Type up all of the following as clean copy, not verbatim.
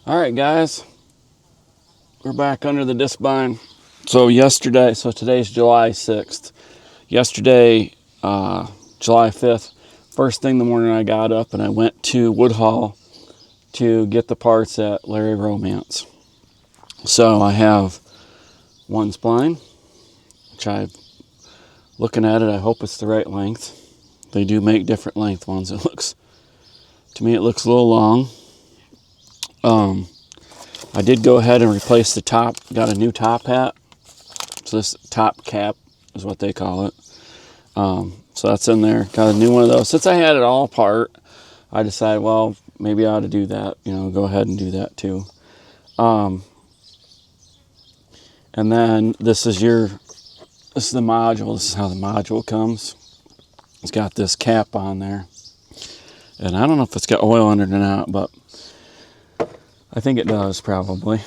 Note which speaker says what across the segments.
Speaker 1: All right, guys, we're back under the disc spline. So today's July 6th. Yesterday, July 5th, first thing in the morning I got up and I went to Woodhall to get the parts at Larry Romance. So I have one spline, which looking at it, I hope it's the right length. They do make different length ones. To me, it looks a little long. I did go ahead and replace the top, got a new top hat. So this top cap is what they call it. So that's in there. Got a new one of those. Since I had it all apart, I decided, well, maybe I ought to do that. Go ahead and do that too. And then this is the module. This is how the module comes. It's got this cap on there. And I don't know if it's got oil in it or not, but I think it does probably.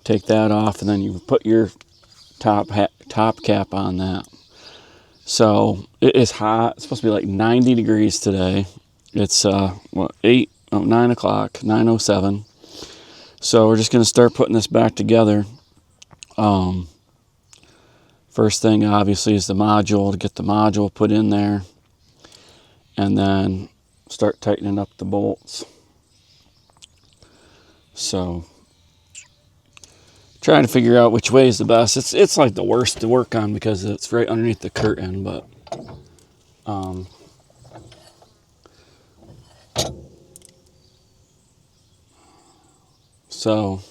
Speaker 1: Take that off and then you put your top cap on that. So it is hot. It's supposed to be like 90 degrees today. It's 9 o'clock, 9:07. So we're just going to start putting this back together. First thing obviously is the module, to get the module put in there, and then start tightening up the bolts. So trying to figure out which way is the best. It's like the worst to work on because it's right underneath the curtain, but so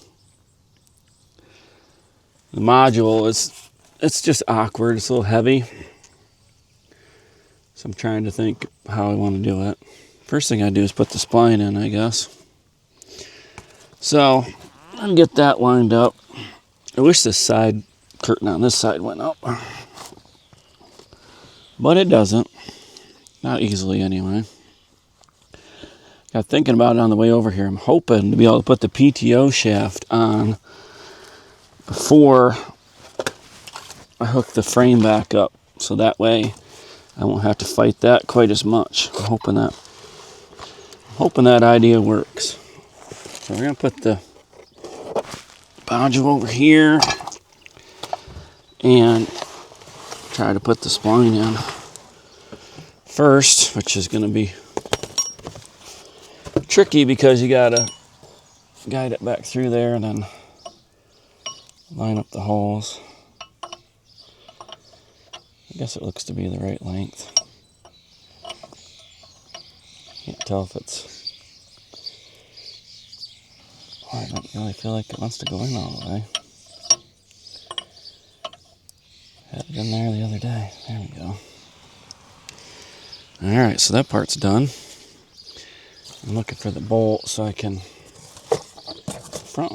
Speaker 1: the module it's just awkward. It's a little heavy. So I'm trying to think how I want to do it. First thing I do is put the spline in, I guess. So I'll get that lined up. I wish this side curtain on this side went up, but it doesn't. Not easily anyway. Got thinking about it on the way over here. I'm hoping to be able to put the PTO shaft on before I hook the frame back up, so that way I won't have to fight that quite as much. I'm hoping that idea works. So we're gonna put the module over here and try to put the spline in first, which is gonna be tricky because you gotta guide it back through there and then line up the holes. I guess it looks to be the right length. Can't tell if it's... I don't really feel like it wants to go in all the way. Had it in there the other day. There we go. Alright, so that part's done. I'm looking for the bolt so I can... Front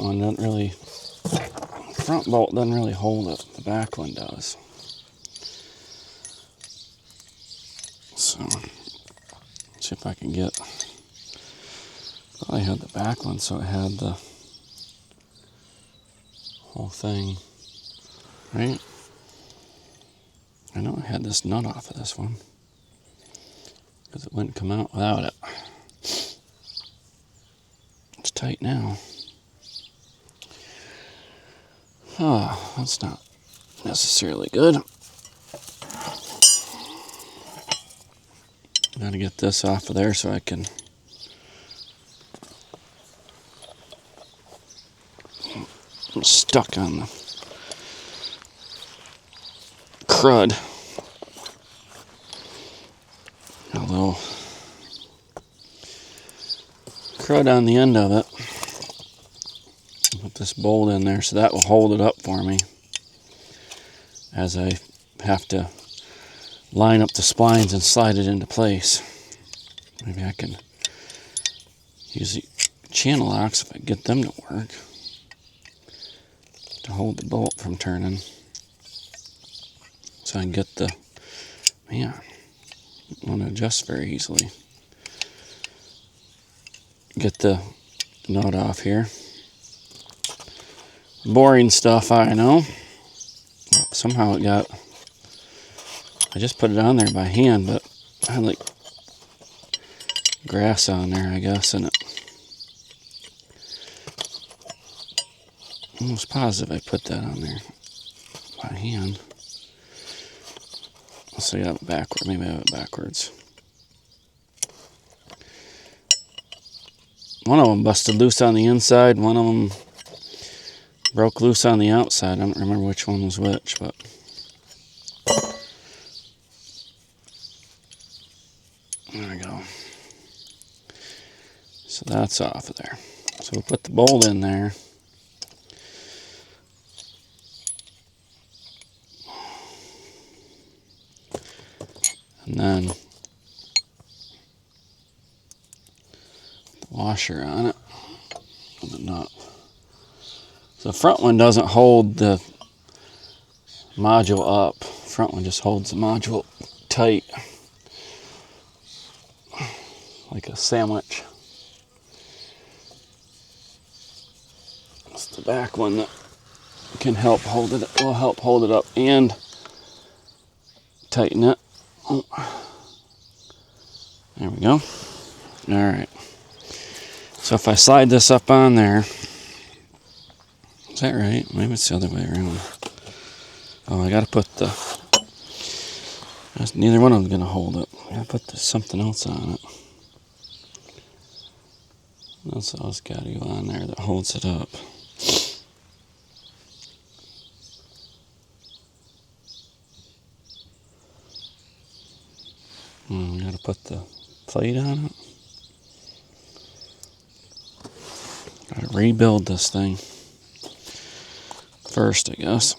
Speaker 1: bolt doesn't really hold it. The back one does. So, let's see if I can get... I had the back one, so it had the whole thing, right? I know I had this nut off of this one because it wouldn't come out without it. It's tight now. Oh, that's not necessarily good. Gotta get this off of there so I can... I'm stuck on the crud. Got a little crud on the end of it. Put this bolt in there so that will hold it up for me as I have to line up the splines and slide it into place. Maybe I can use the channel locks if I can get them to work to hold the bolt from turning, so I can get the... Man, I want to adjust very easily. Get the nut off here. Boring stuff, I know. Somehow it got... I just put it on there by hand, but I had like grass on there, I guess, and it almost positive I put that on there by hand. So I have it backward. Maybe I have it backwards. One of them busted loose on the inside. One of them broke loose on the outside. I don't remember which one was which, but there we go. So that's off of there. So we'll put the bolt in there. And then the washer on it with the nut. So the front one doesn't hold the module up. The front one just holds the module tight, like a sandwich. It's the back one that can help hold it. Will help hold it up and tighten it. Oh. There we go. All right. So if I slide this up on there, is that right? Maybe it's the other way around. Oh, I gotta put the. Neither one of them's gonna hold it. I gotta put something else on it. That's else gotta go on there that holds it up. I gotta put the plate on it. Gotta rebuild this thing first, I guess.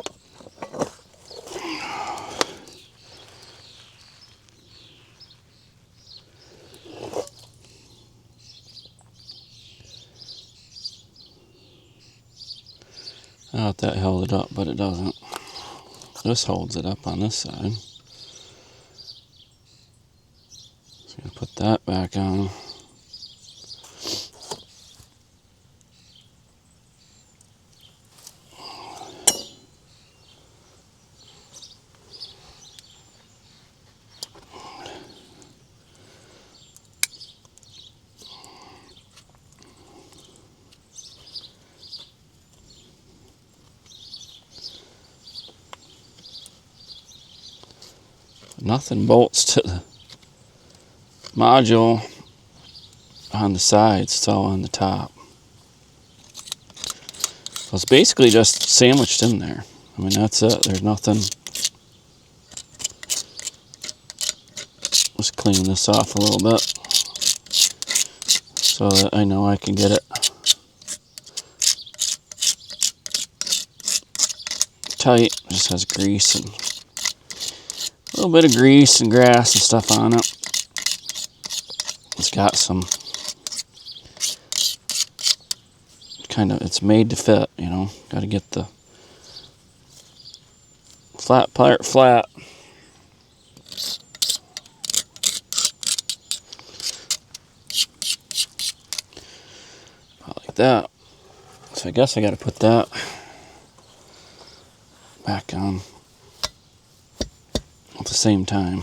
Speaker 1: I thought that held it up, but it doesn't. This holds it up on this side. So I'm gonna put that back on. Nothing bolts to the module on the sides, it's all on the top. So it's basically just sandwiched in there. I mean, that's it. There's nothing. Let's clean this off a little bit so that I know I can get it tight. It just has grease and a little bit of grease and grass and stuff on it. It's got some kind of, it's made to fit, you know. Got to get the flat part flat. About like that. So I guess I got to put that back on at the same time.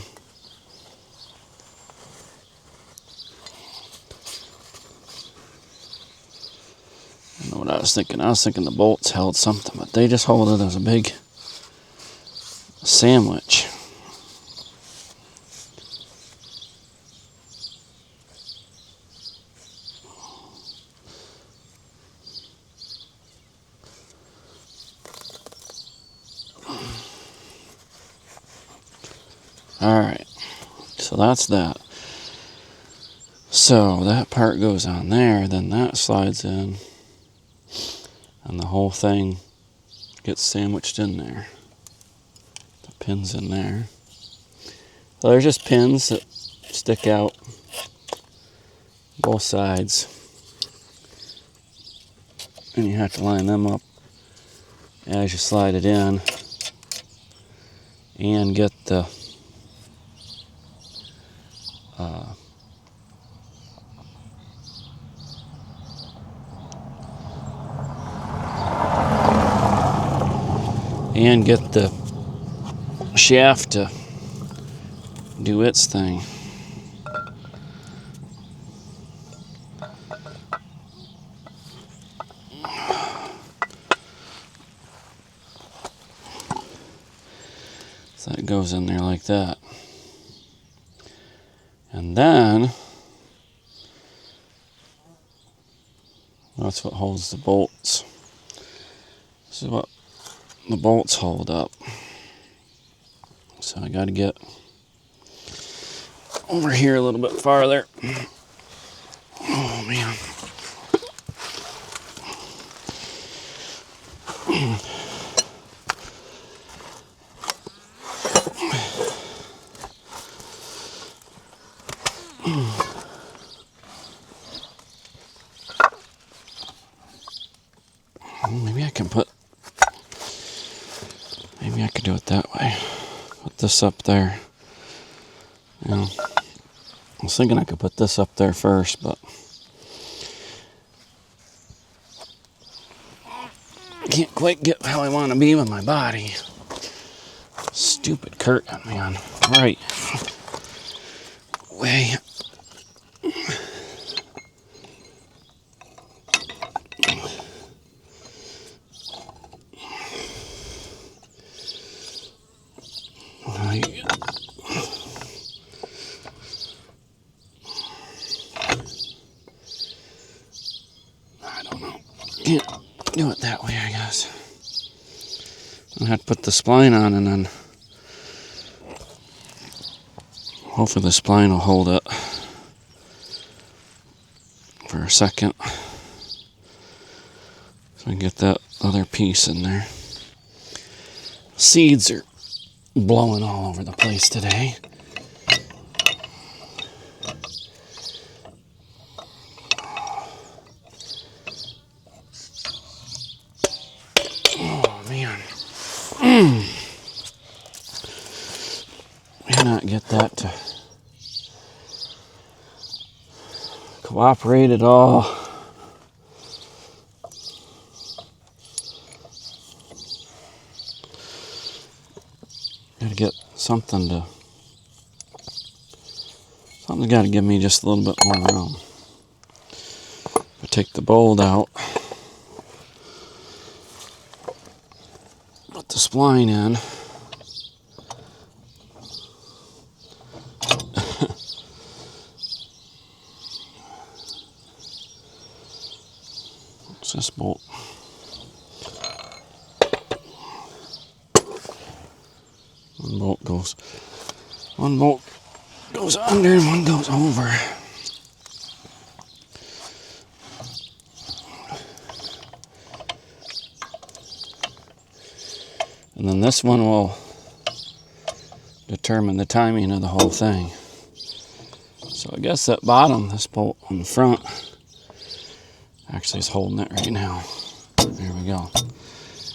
Speaker 1: I know what I was thinking. I was thinking the bolts held something, but they just hold it as a big sandwich. Alright, so that's that. So that part goes on there, then that slides in, and the whole thing gets sandwiched in there. The pins in there. So there's just pins that stick out both sides, and you have to line them up as you slide it in and get the shaft to do its thing. So that goes in there like that. And then, that's what holds the bolts. This is what the bolts hold up. So I got to get over here a little bit farther. Oh man. Maybe I could do it that way. Put this up there. You know, I was thinking I could put this up there first, but I can't quite get how I want to be with my body. Stupid curtain, man. Right. Way. I don't know. Can't do it that way, I guess. I have to put the spline on and then hopefully the spline will hold it for a second. So I can get that other piece in there. Seeds are blowing all over the place today. Oh man. May not get that to cooperate at all. Gotta get something's gotta give me just a little bit more room. I take the bolt out, put the spline in. What's this bolt? One bolt goes under and one goes over. And then this one will determine the timing of the whole thing. So I guess that bottom, this bolt on the front, actually is holding it right now. There we go.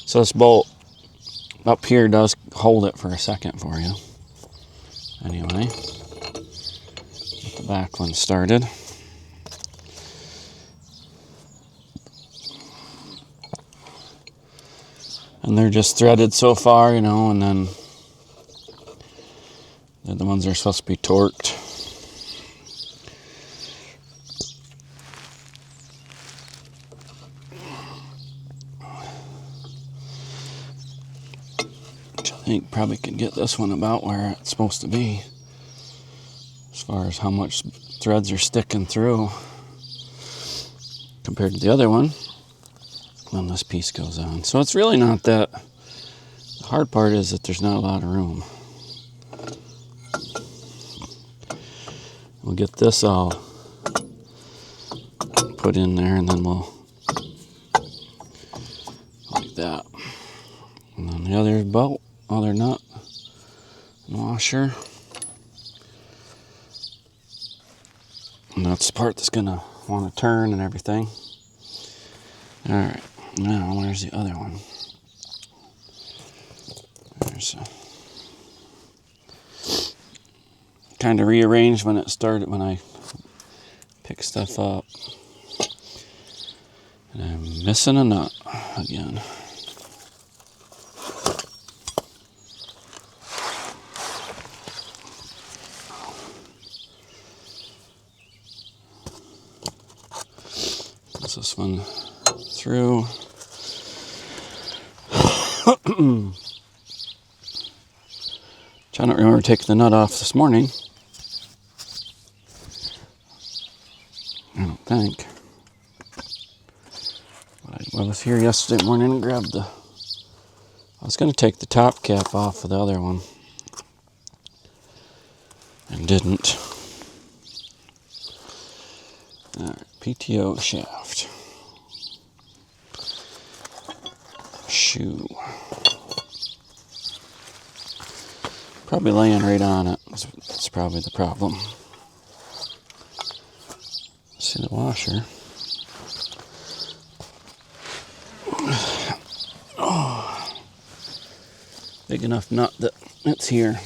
Speaker 1: So this bolt up here does hold it for a second for you. Anyway, get the back one started. And they're just threaded so far, you know, and then they're the ones that are supposed to be torqued. Which I think probably could get this one about where it's supposed to be, as far as how much threads are sticking through compared to the other one. When this piece goes on. So it's really not that. The hard part is that there's not a lot of room. We'll get this all put in there and then we'll like that. And then the other bolt, other nut and washer. And that's the part that's gonna want to turn and everything. Alright. Now, where's the other one? There's kind of rearranged when it started, when I pick stuff up. And I'm missing a nut again. Puts this one through. I don't remember taking the nut off this morning. I don't think. But I was here yesterday morning and grabbed the... I was going to take the top cap off of the other one. And didn't. Alright, PTO shaft. Shoe. Probably laying right on it. That's probably the problem. See the washer. Oh, big enough nut that it's here.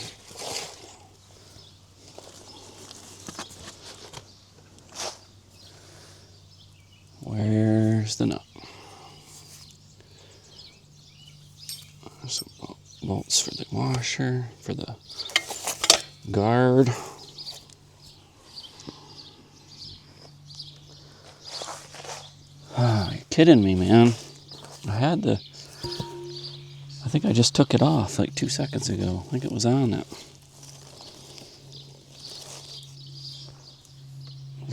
Speaker 1: Where's the nut? Some bolts for the washer, for the guard. Ah, you're kidding me, man. I think I just took it off like 2 seconds ago. I think it was on it.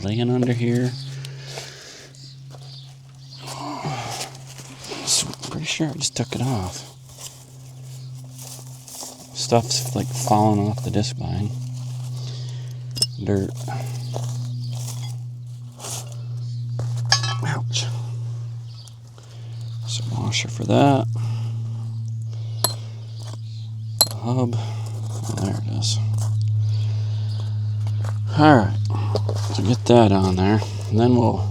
Speaker 1: Laying under here. I'm pretty sure I just took it off. Stuff's like falling off the disc spine. Dirt. Ouch. Some washer for that. The hub. Oh, there it is. Alright. So get that on there. And then we'll...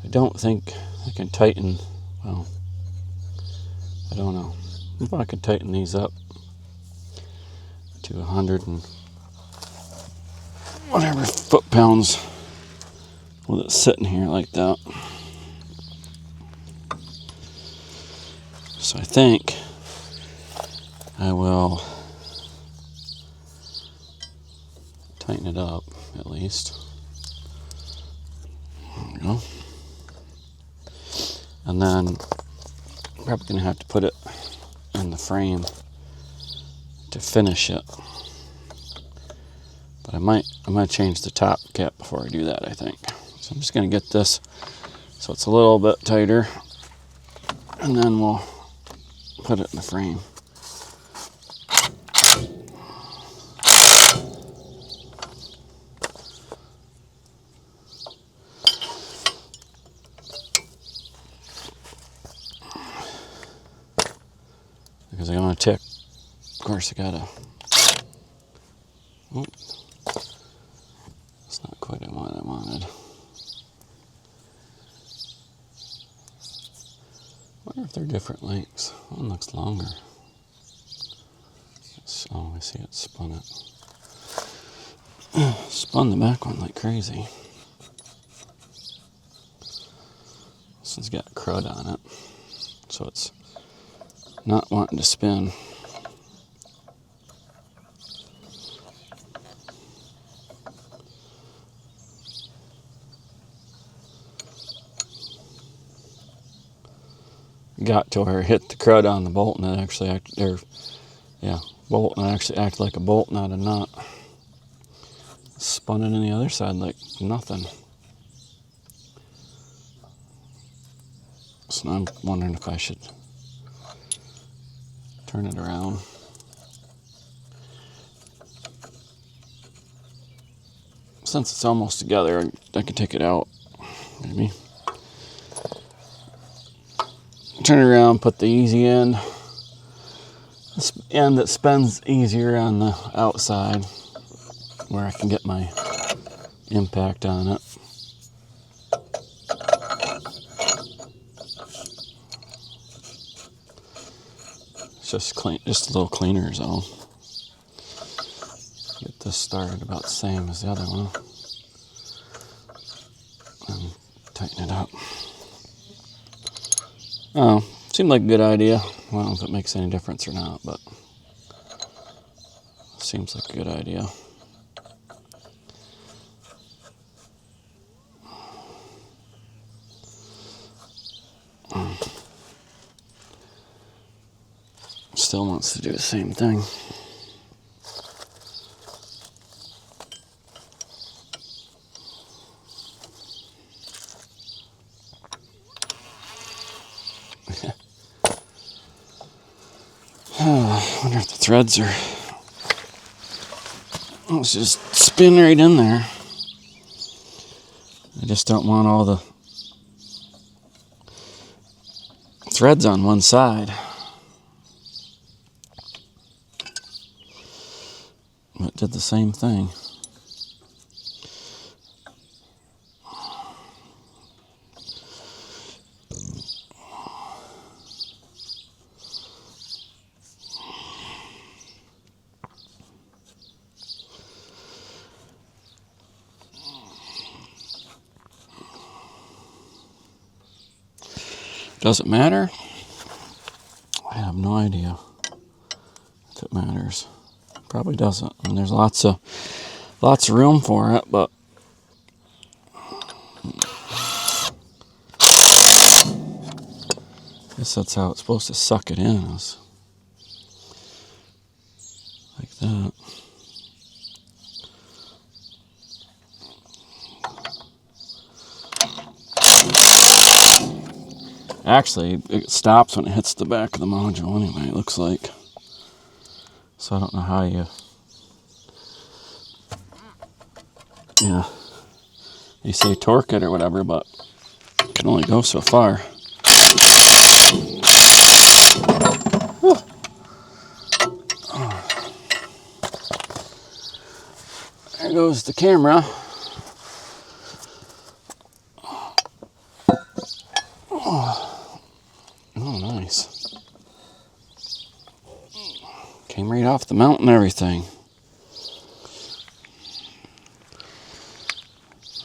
Speaker 1: I don't think I can tighten... Well, I don't know. If I could tighten these up to 100 and whatever foot-pounds with it sitting here like that. So I think I will tighten it up at least. There we go. And then I'm probably going to have to put it in the frame to finish it. But I might change the top cap before I do that, I think. So I'm just going to get this so it's a little bit tighter. And then we'll put it in the frame. Because I'm going to tick. Of course, I gotta... Oh, it's not quite what I wanted. I wonder if they're different lengths. One looks longer. Oh, I see it spun it. Spun the back one like crazy. This one's got crud on it, so it's not wanting to spin. Got to where it hit the crud on the bolt and it actually acted, bolt and it actually acted like a bolt, not a nut. Spun it on the other side like nothing. So now I'm wondering if I should turn it around. Since it's almost together, I can take it out, maybe. Turn it around, put the easy end. This end that spins easier on the outside, where I can get my impact on it. It's just clean, just a little cleaner is all. Get this started about the same as the other one. And tighten it up. Oh, seemed like a good idea. I don't know if it makes any difference or not, but seems like a good idea. Still wants to do the same thing. I wonder if the threads are... Let's just spin right in there. I just don't want all the threads on one side. It did the same thing. Does it matter? I have no idea if it matters. Probably doesn't. I mean, there's lots of room for it, but I guess that's how it's supposed to suck it in, is like that. Actually, it stops when it hits the back of the module anyway, it looks like. So I don't know how you say torque it or whatever, but it can only go so far. There goes the camera. Oh, nice. Came right off the mount and everything.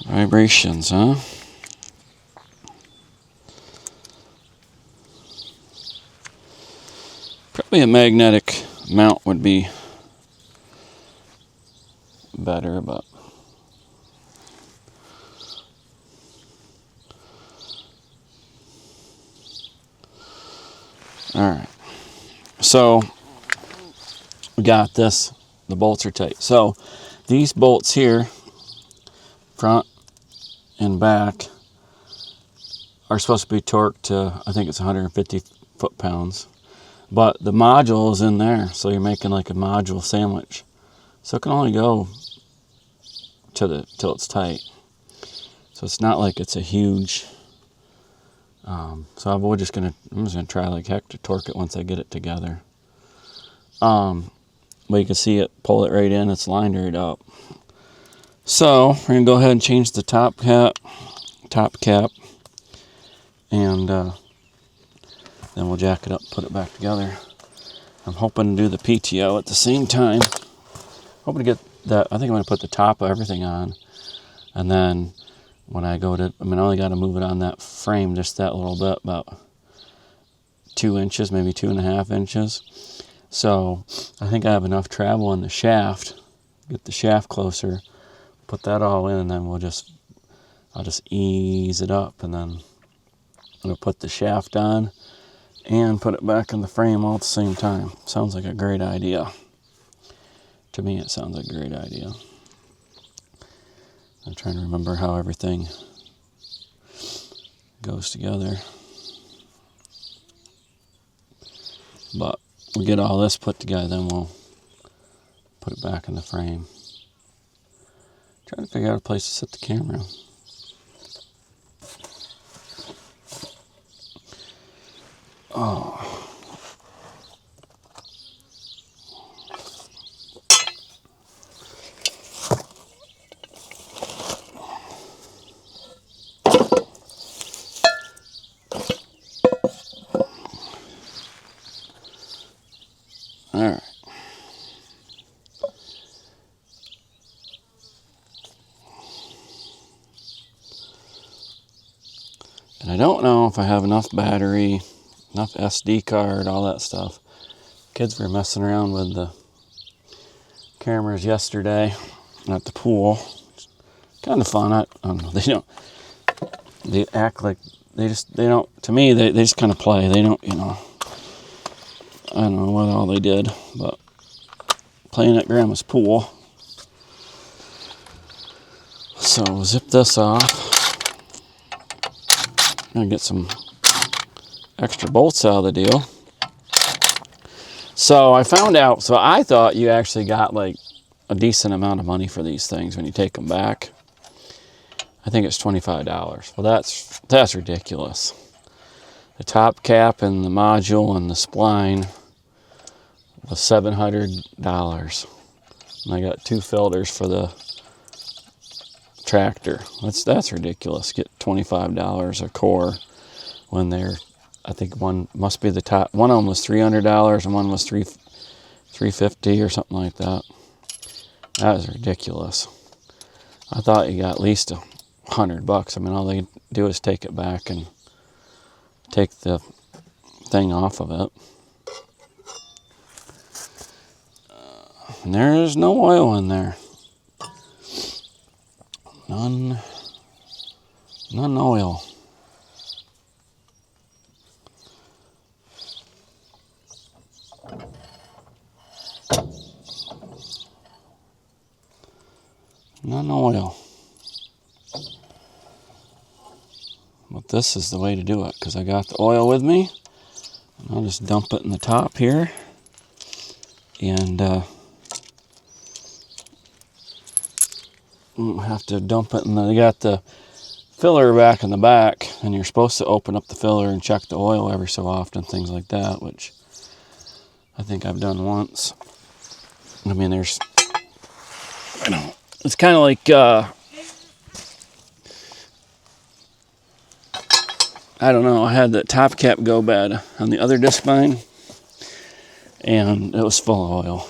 Speaker 1: Vibrations, huh? Probably a magnetic mount would be better, but all right. So we got this. The bolts are tight. So these bolts here, front and back, are supposed to be torqued to, I think it's 150 foot-pounds. But the module is in there, so you're making like a module sandwich. So it can only go till it's tight. So it's not like it's a huge. So I'm just gonna try like heck to torque it once I get it together. But you can see it, pull it right in. It's lined right up. So we're gonna go ahead and change the top cap, and then we'll jack it up, put it back together. I'm hoping to do the PTO at the same time. Hoping to get that. I think I'm going to put the top of everything on. And then when I go to, I only got to move it on that frame just that little bit, about 2 inches, maybe 2.5 inches. So I think I have enough travel in the shaft. Get the shaft closer, put that all in, and then I'll just ease it up, and then I'm going to put the shaft on and put it back in the frame all at the same time. Sounds like a great idea. To me, it sounds like a great idea. I'm trying to remember how everything goes together. But we'll get all this put together, then we'll put it back in the frame. Trying to figure out a place to set the camera. Oh. All right. And I don't know if I have enough battery, enough SD card, all that stuff. Kids were messing around with the cameras yesterday at the pool. Kind of fun. I don't know. They act like they don't, to me, they just kind of play. They don't, I don't know what all they did, but playing at Grandma's pool. So zip this off. Gonna get some extra bolts out of the deal. So I found out, so I thought you actually got like a decent amount of money for these things when you take them back. I think it's $25. Well, that's ridiculous. The top cap and the module and the spline was $700. And I got 2 filters for the tractor. That's ridiculous. Get $25 a core when they're, I think one must be the top. One of them was $300 and one was $350 or something like that. That is ridiculous. I thought you got at least $100. I mean, all they do is take it back and take the thing off of it. And there's no oil in there. None oil. None oil. But this is the way to do it, because I got the oil with me. And I'll just dump it in the top here. And have to dump it in the, you got the filler back in the back, and you're supposed to open up the filler and check the oil every so often, things like that, which I think I've done once. I mean, there's, I don't know, it's kind of like, I don't know, I had the top cap go bad on the other disc mine, and it was full of oil.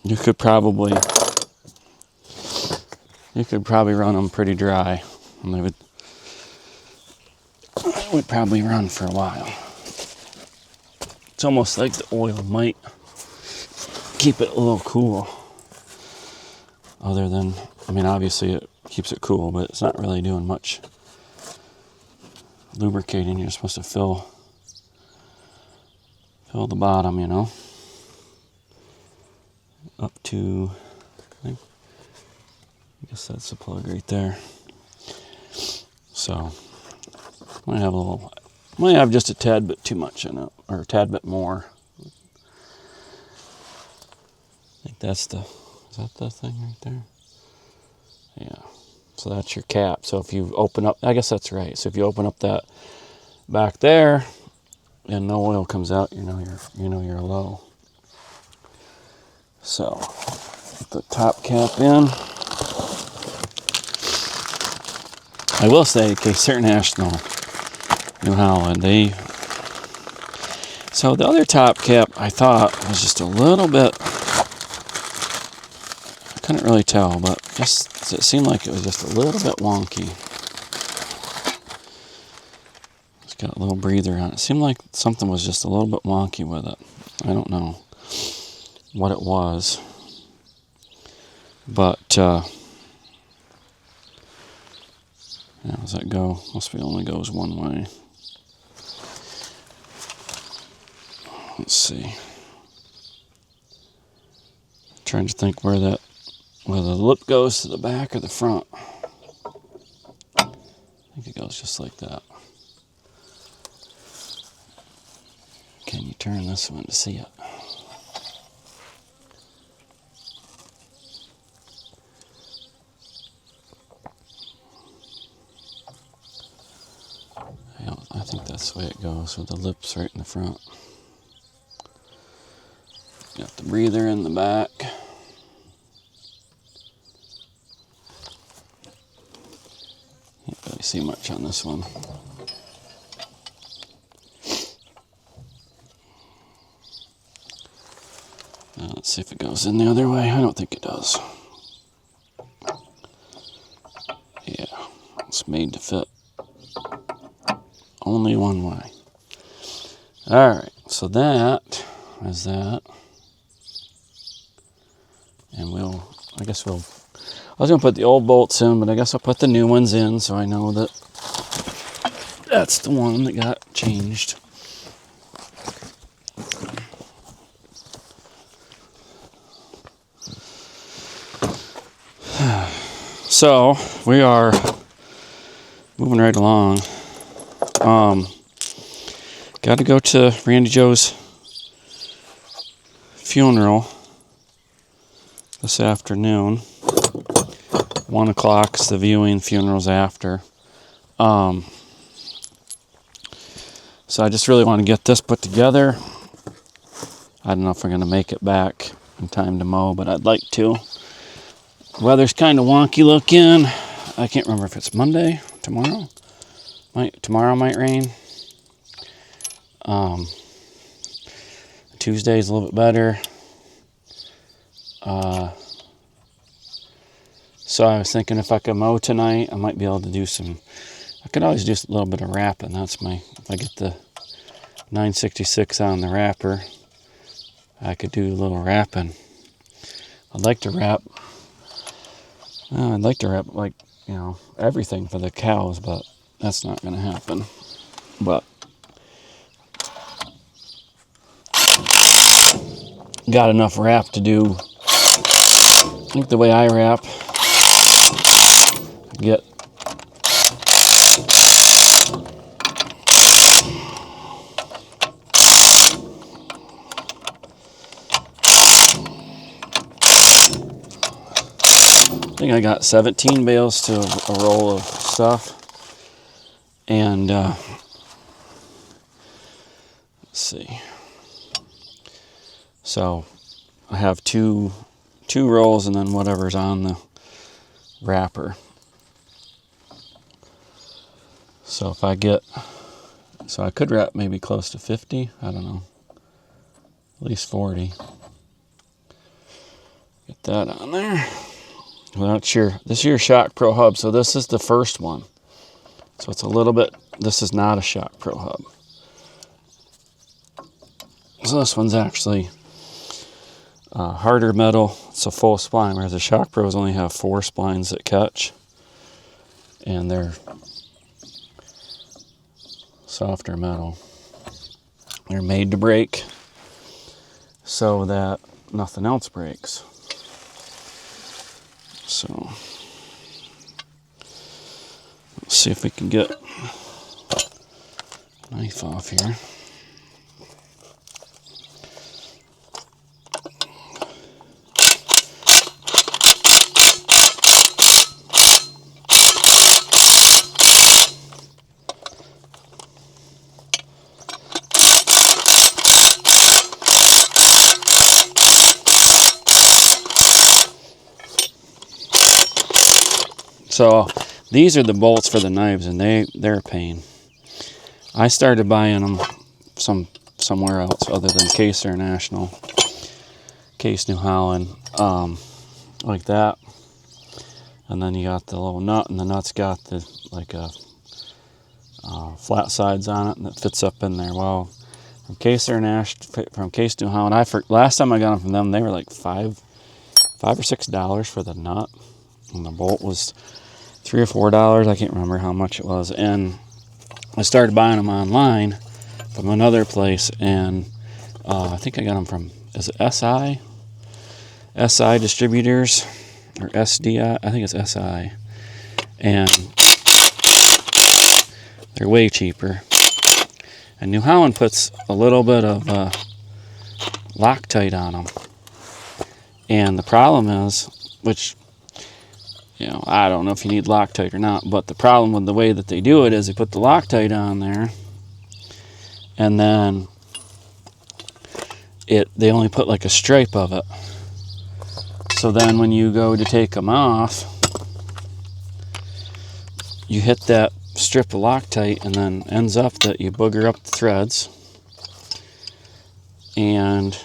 Speaker 1: You could probably run them pretty dry, and they would probably run for a while. It's almost like the oil might keep it a little cool. Other than, I mean, obviously it keeps it cool, but it's not really doing much lubricating. You're supposed to fill the bottom, you know, up to, I guess that's the plug right there. So might have just a tad bit too much in it, or a tad bit more. I think is that the thing right there? Yeah. So that's your cap. So if you open up, I guess that's right. So if you open up that back there and no oil comes out, you know you're low. So put the top cap in. I will say, Case International, New Holland, so the other top cap I thought was just a little bit, I couldn't really tell, but just it seemed like it was just a little bit wonky. It's got a little breather on it. It seemed like something was just a little bit wonky with it. I don't know what it was, but how does that go? Must be only goes one way. Let's see. Trying to think whether the lip goes to the back or the front. I think it goes just like that. Can you turn this one to see it? I think that's the way it goes, with the lips right in the front. Got the breather in the back. Can't really see much on this one. Let's see if it goes in the other way. I don't think it does. Yeah, it's made to fit only one way. Alright, so that is that. And I was going to put the old bolts in, but I guess I'll put the new ones in so I know that That's the one that got changed. So we are moving right along. Got to go to Randy Joe's funeral this afternoon. 1 o'clock's the viewing, funeral's after. So I just really want to get this put together. I don't know if we're going to make it back in time to mow, but I'd like to. Weather's kind of wonky looking. I can't remember if it's Monday, tomorrow. Tomorrow might rain. Tuesday's a little bit better. So I was thinking if I could mow tonight, I might be able to do some. I could always do a little bit of wrapping. That's if I get the 966 on the wrapper, I could do a little wrapping. I'd like to wrap like, everything for the cows, but that's not going to happen. But got enough wrap to do. I think the way I wrap, get I think I got 17 bales to a roll of stuff, and let's see. So I have two rolls and then whatever's on the wrapper. So if I I could wrap maybe close to 50. I don't know, at least 40. Get that on there. Well, this year's Shock Pro hub, so this is the first one. So it's a little bit, this is not a Shock Pro hub. So this one's actually harder metal. It's a full spline, whereas the Shock Pros only have 4 splines that catch. And they're softer metal. They're made to break so that nothing else breaks. So let's see if we can get a knife off here. So these are the bolts for the knives, and they're a pain. I started buying them somewhere else other than Case International, Case New Holland, like that. And then you got the little nut, and the nut's got the flat sides on it, and it fits up in there. Well, from Case International, from Case New Holland, last time I got them from them, they were like $5 or $6 for the nut, and the bolt was $3 or $4. I can't remember how much it was. And I started buying them online from another place, and I think I got them from, is it SI? SI Distributors, or SDI? I think it's SI. And they're way cheaper. And New Holland puts a little bit of Loctite on them. And the problem is, which, I don't know if you need Loctite or not, but the problem with the way that they do it is they put the Loctite on there, and then they only put like a stripe of it. So then when you go to take them off, you hit that strip of Loctite, and then ends up that you booger up the threads, and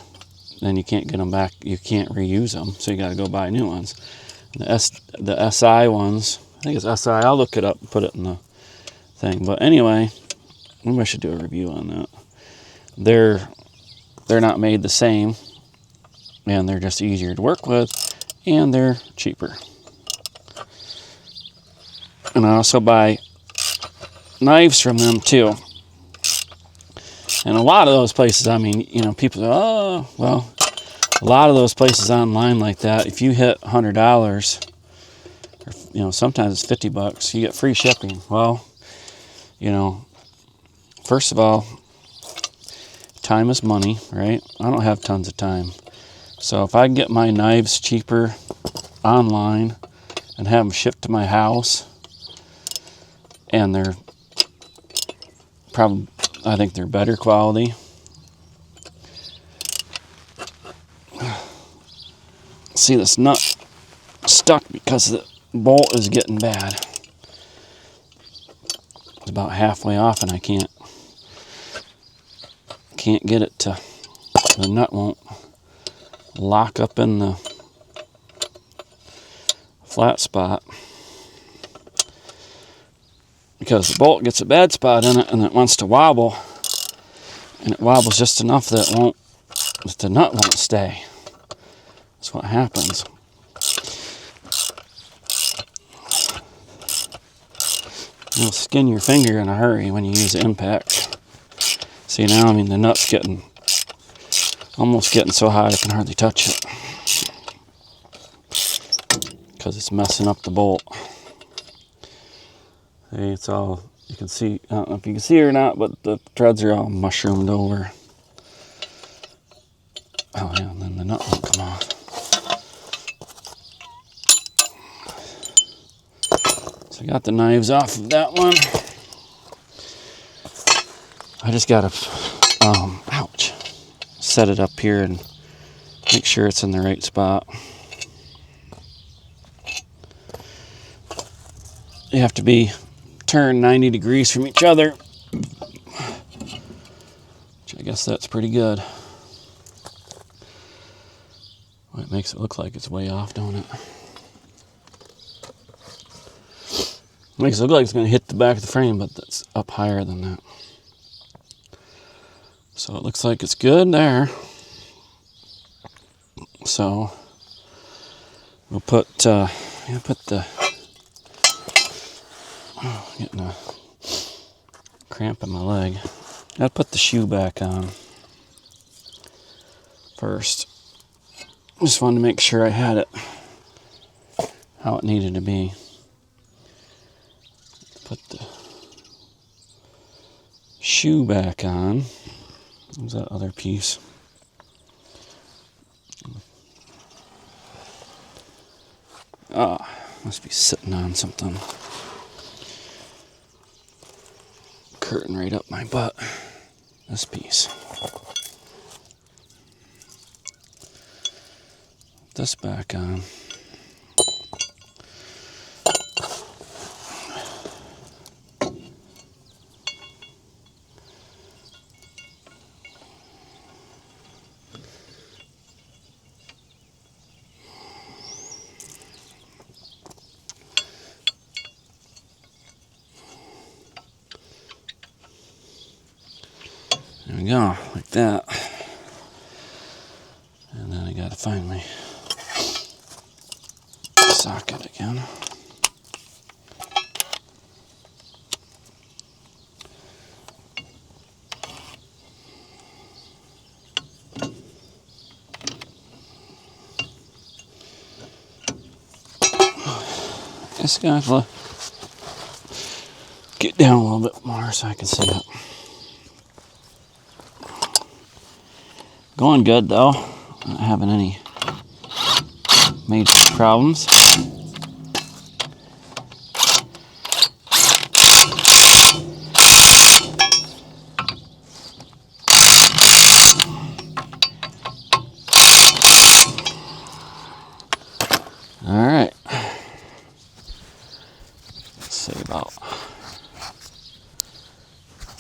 Speaker 1: then you can't get them back. You can't reuse them, so you got to go buy new ones. The SI ones, I think it's SI. I'll look it up and put it in the thing. But anyway, maybe I should do a review on that. They're not made the same, and they're just easier to work with, and they're cheaper. And I also buy knives from them too. And a lot of those places, I mean, you know, people say, oh, well, a lot of those places online like that, if you hit $100, or, you know, sometimes it's $50, you get free shipping. Well, you know, first of all, time is money, right? I don't have tons of time. So if I can get my knives cheaper online and have them shipped to my house, and they're probably, I think they're better quality. See, this nut stuck because the bolt is getting bad. It's about halfway off and I can't get it to, the nut won't lock up in the flat spot, because the bolt gets a bad spot in it and it wants to wobble, and it wobbles just enough that the nut won't stay. That's what happens. You'll skin your finger in a hurry when you use impact. See now, I mean, the nut's almost getting so hot I can hardly touch it, because it's messing up the bolt. See, it's all, you can see, I don't know if you can see it or not, but the threads are all mushroomed over. Oh yeah, and then the nut won't come off. So I got the knives off of that one. I just gotta, ouch, set it up here and make sure it's in the right spot. You have to be turned 90 degrees from each other, which I guess that's pretty good. Well, it makes it look like it's way off, don't it? Makes it look like it's going to hit the back of the frame, but that's up higher than that. So it looks like it's good there. So we'll put the, getting a cramp in my leg. Gotta put the shoe back on first. Just wanted to make sure I had it how it needed to be. Put the shoe back on. Where's that other piece? Ah, must be sitting on something. Curtain right up my butt. This piece. Put this back on. There we go, like that. And then I gotta find my socket again. Just gonna have to get down a little bit more so I can see it. Going good though, not having any major problems. All right, let's see about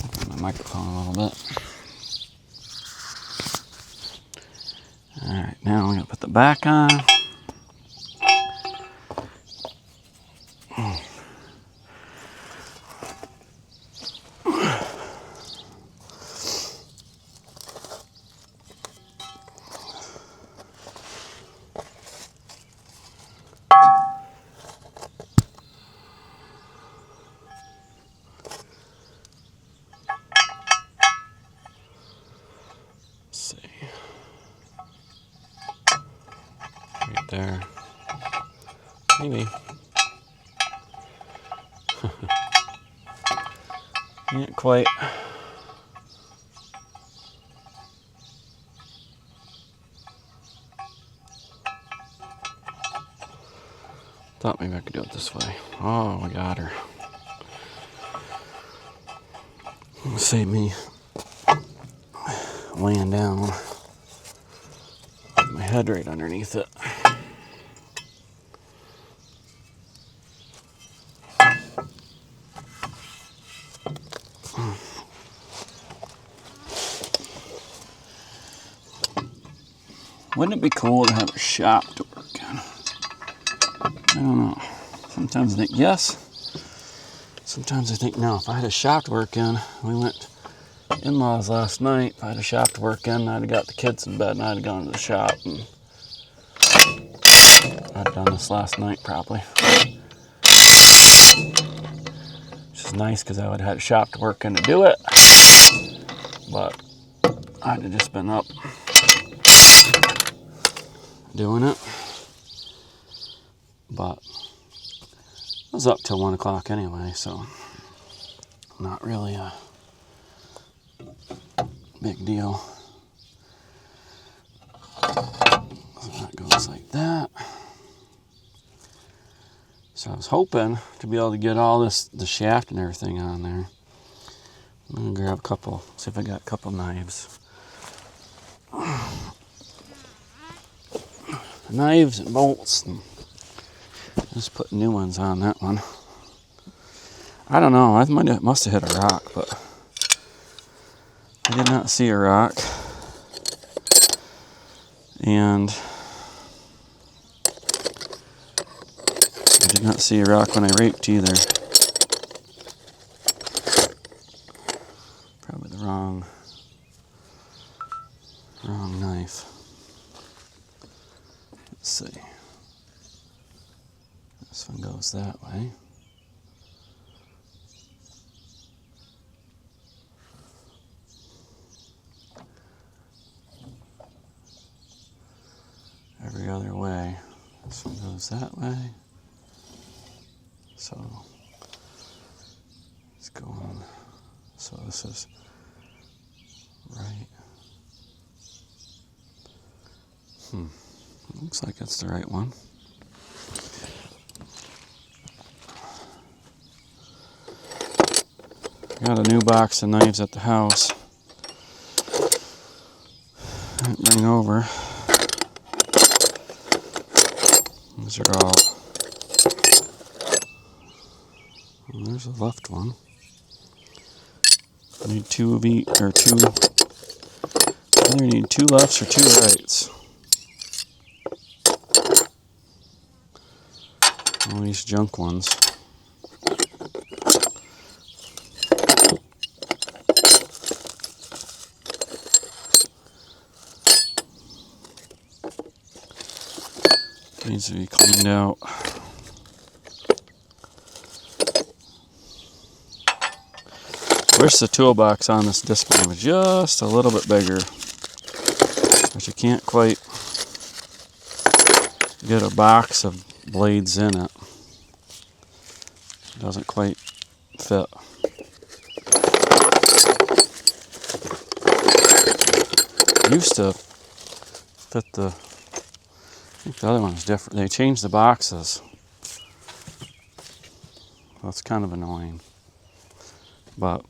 Speaker 1: open my microphone a little bit. All right, now I'm gonna put the back on. there. Maybe. Can't quite. Thought maybe I could do it this way. Oh, we got her. Save me laying down. My head right underneath it. Wouldn't it be cool to have a shop to work in? I don't know. Sometimes I think yes. Sometimes I think no. If I had a shop to work in, we went in-laws last night. If I had a shop to work in, I'd have got the kids in bed and I'd have gone to the shop. And I'd done this last night probably. Which is nice because I would have had a shop to work in to do it. But I'd have just been up doing it. But I was up till 1 o'clock anyway, so not really a big deal. So that goes like that. So I was hoping to be able to get all this, the shaft and everything on there. I'm gonna grab a couple, see if I got a couple knives. Knives and bolts, and just put new ones on that one. I don't know, I must have hit a rock, but I did not see a rock. And I did not see a rock when I raked either. Probably the wrong knife. Let's see. This one goes that way. Every other way. This one goes that way. So it's going. So this is right. Looks like it's the right one. Got a new box of knives at the house. I'll bring over. These are all. Well, there's the left one. I need two of each, or two. I either need two lefts or two rights. All these junk ones. Needs to be cleaned out. Wish the toolbox on this display was just a little bit bigger, but you can't quite get a box of blades in it. It doesn't quite fit. It used to fit the, I think the other one's different. They changed the boxes. That's kind of annoying. But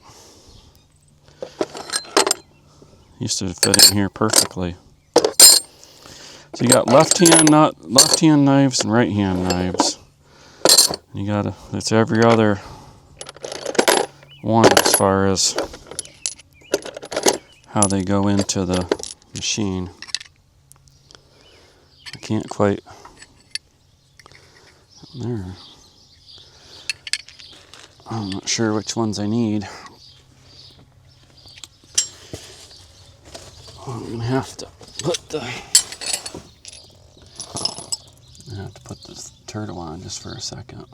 Speaker 1: used to fit in here perfectly. So you got left-hand knives and right-hand knives. You gotta, it's every other one as far as how they go into the machine. I can't quite, there. I'm not sure which ones I need. I'm gonna have to put this turtle on just for a second.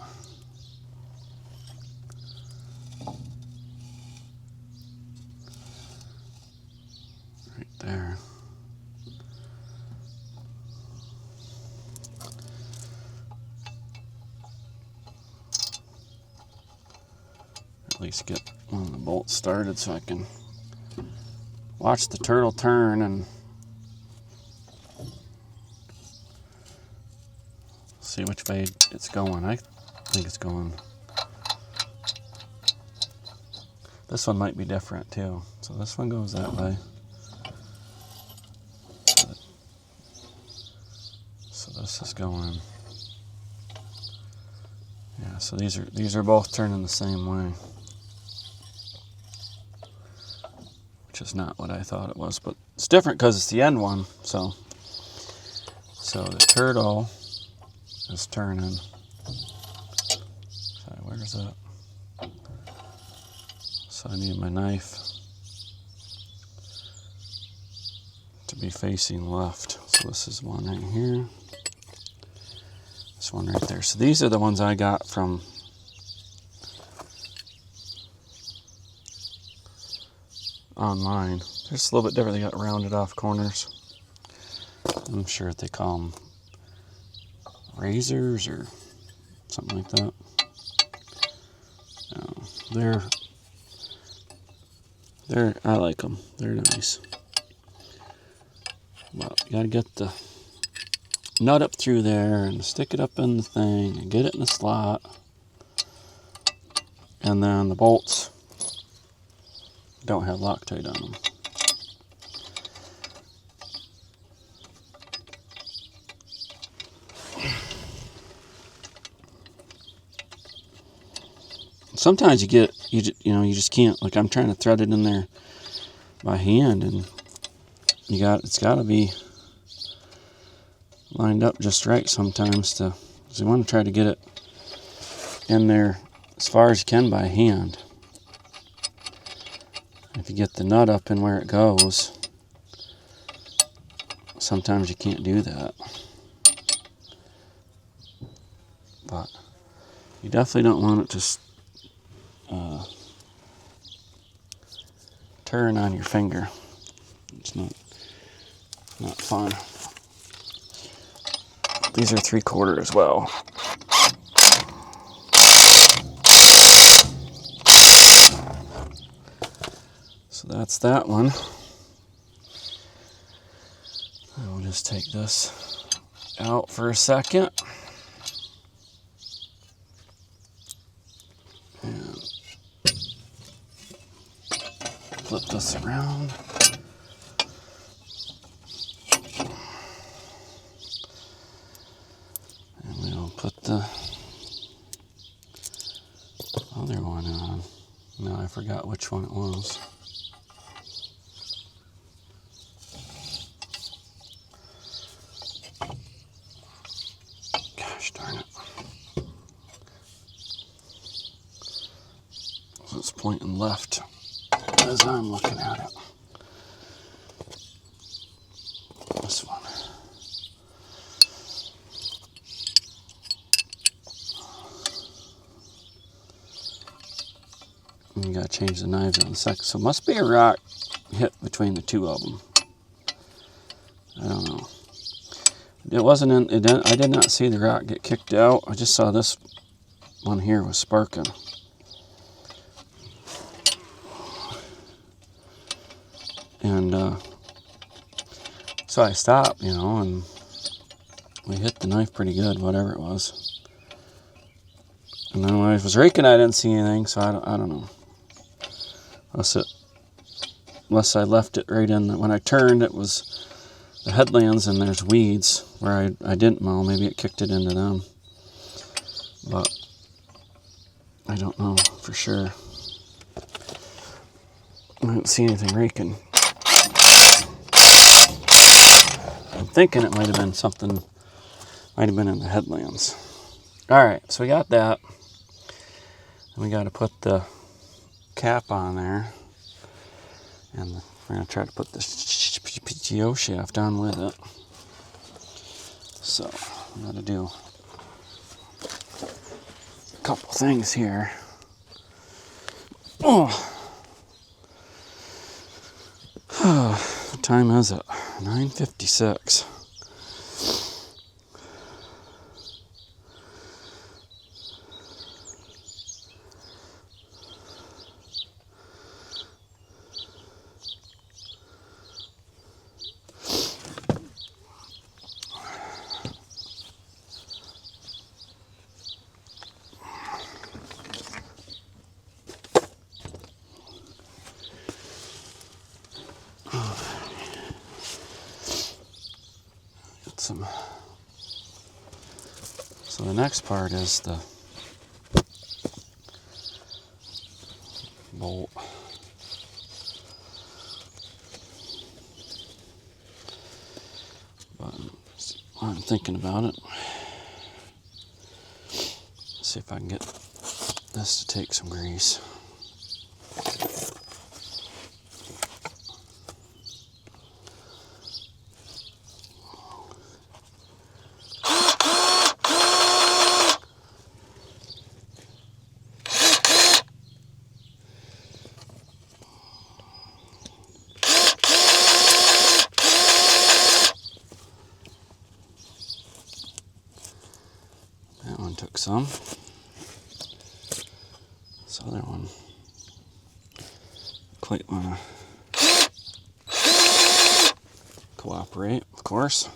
Speaker 1: Right there. at least get one of the bolts started so I can watch the turtle turn and see which way it's going. I think it's going. This one might be different too. So this one goes that way. So this is going. Yeah, so these are both turning the same way. Which is not what I thought it was, but it's different because it's the end one. So the turtle is turning. Sorry, where's that? So I need my knife to be facing left. So this is one right here. This one right there. So these are the ones I got from online. They're just a little bit different. They got rounded off corners. I'm sure what they call them, razors or something like that. I like them. They're nice. But you gotta get the nut up through there and stick it up in the thing and get it in the slot. And then the bolts don't have Loctite on them. Sometimes you just can't. Like I'm trying to thread it in there by hand, and it's got to be lined up just right sometimes because you want to try to get it in there as far as you can by hand. If you get the nut up in where it goes, sometimes you can't do that. But you definitely don't want it to turn on your finger. It's not fun. These are 3/4 as well. So that's that one. I will just take this out for a second. And flip this around. And we'll put the other one on. No, I forgot which one it was. Gosh darn it. So it's pointing left as I'm looking at it. This one. And you gotta change the knives in a second. So it must be a rock hit between the two of them. I don't know. It wasn't in. I did not see the rock get kicked out. I just saw this one here was sparking. And so I stopped, and we hit the knife pretty good, whatever it was. And then when I was raking, I didn't see anything, so I don't know. Unless I left it right in. When I turned, it was the headlands, and there's weeds where I didn't mow. Maybe it kicked it into them. But I don't know for sure. I didn't see anything raking. I'm thinking it might have been something, might have been in the headlands. Alright, so we got that. And we got to put the cap on there. And we're going to try to put the PTO shaft on with it. So, we got to do a couple things here. Oh! What time is it? 9:56. some. So the next part is the bolt. But I'm thinking about it. See if I can get this to take some grease. That one took some. This other one, quite want to cooperate, of course.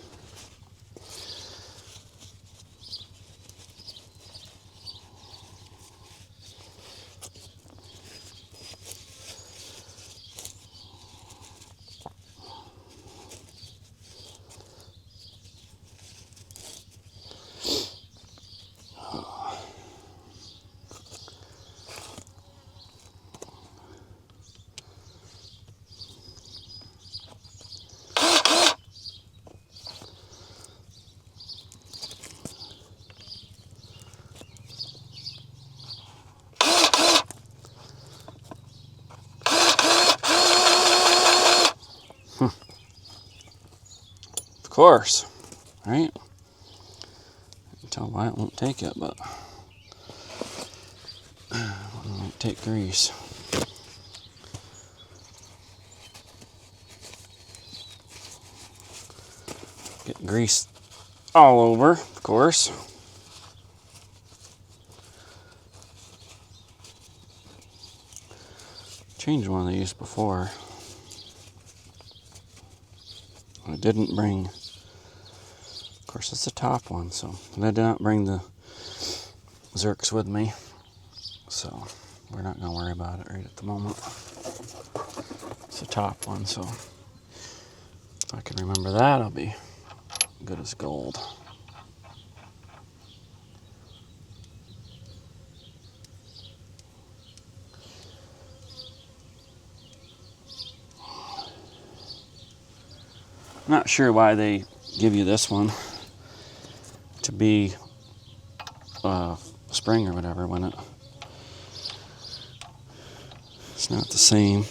Speaker 1: Of course, right? I can tell why it won't take it, but it won't take grease. Get grease all over, of course. Changed one of these before. I didn't bring, of course it's the top one, so I did not bring the Zerks with me, so we're not going to worry about it right at the moment. It's the top one, so if I can remember that, I'll be good as gold. I'm not sure why they give you this one to be spring or whatever when it's not the same.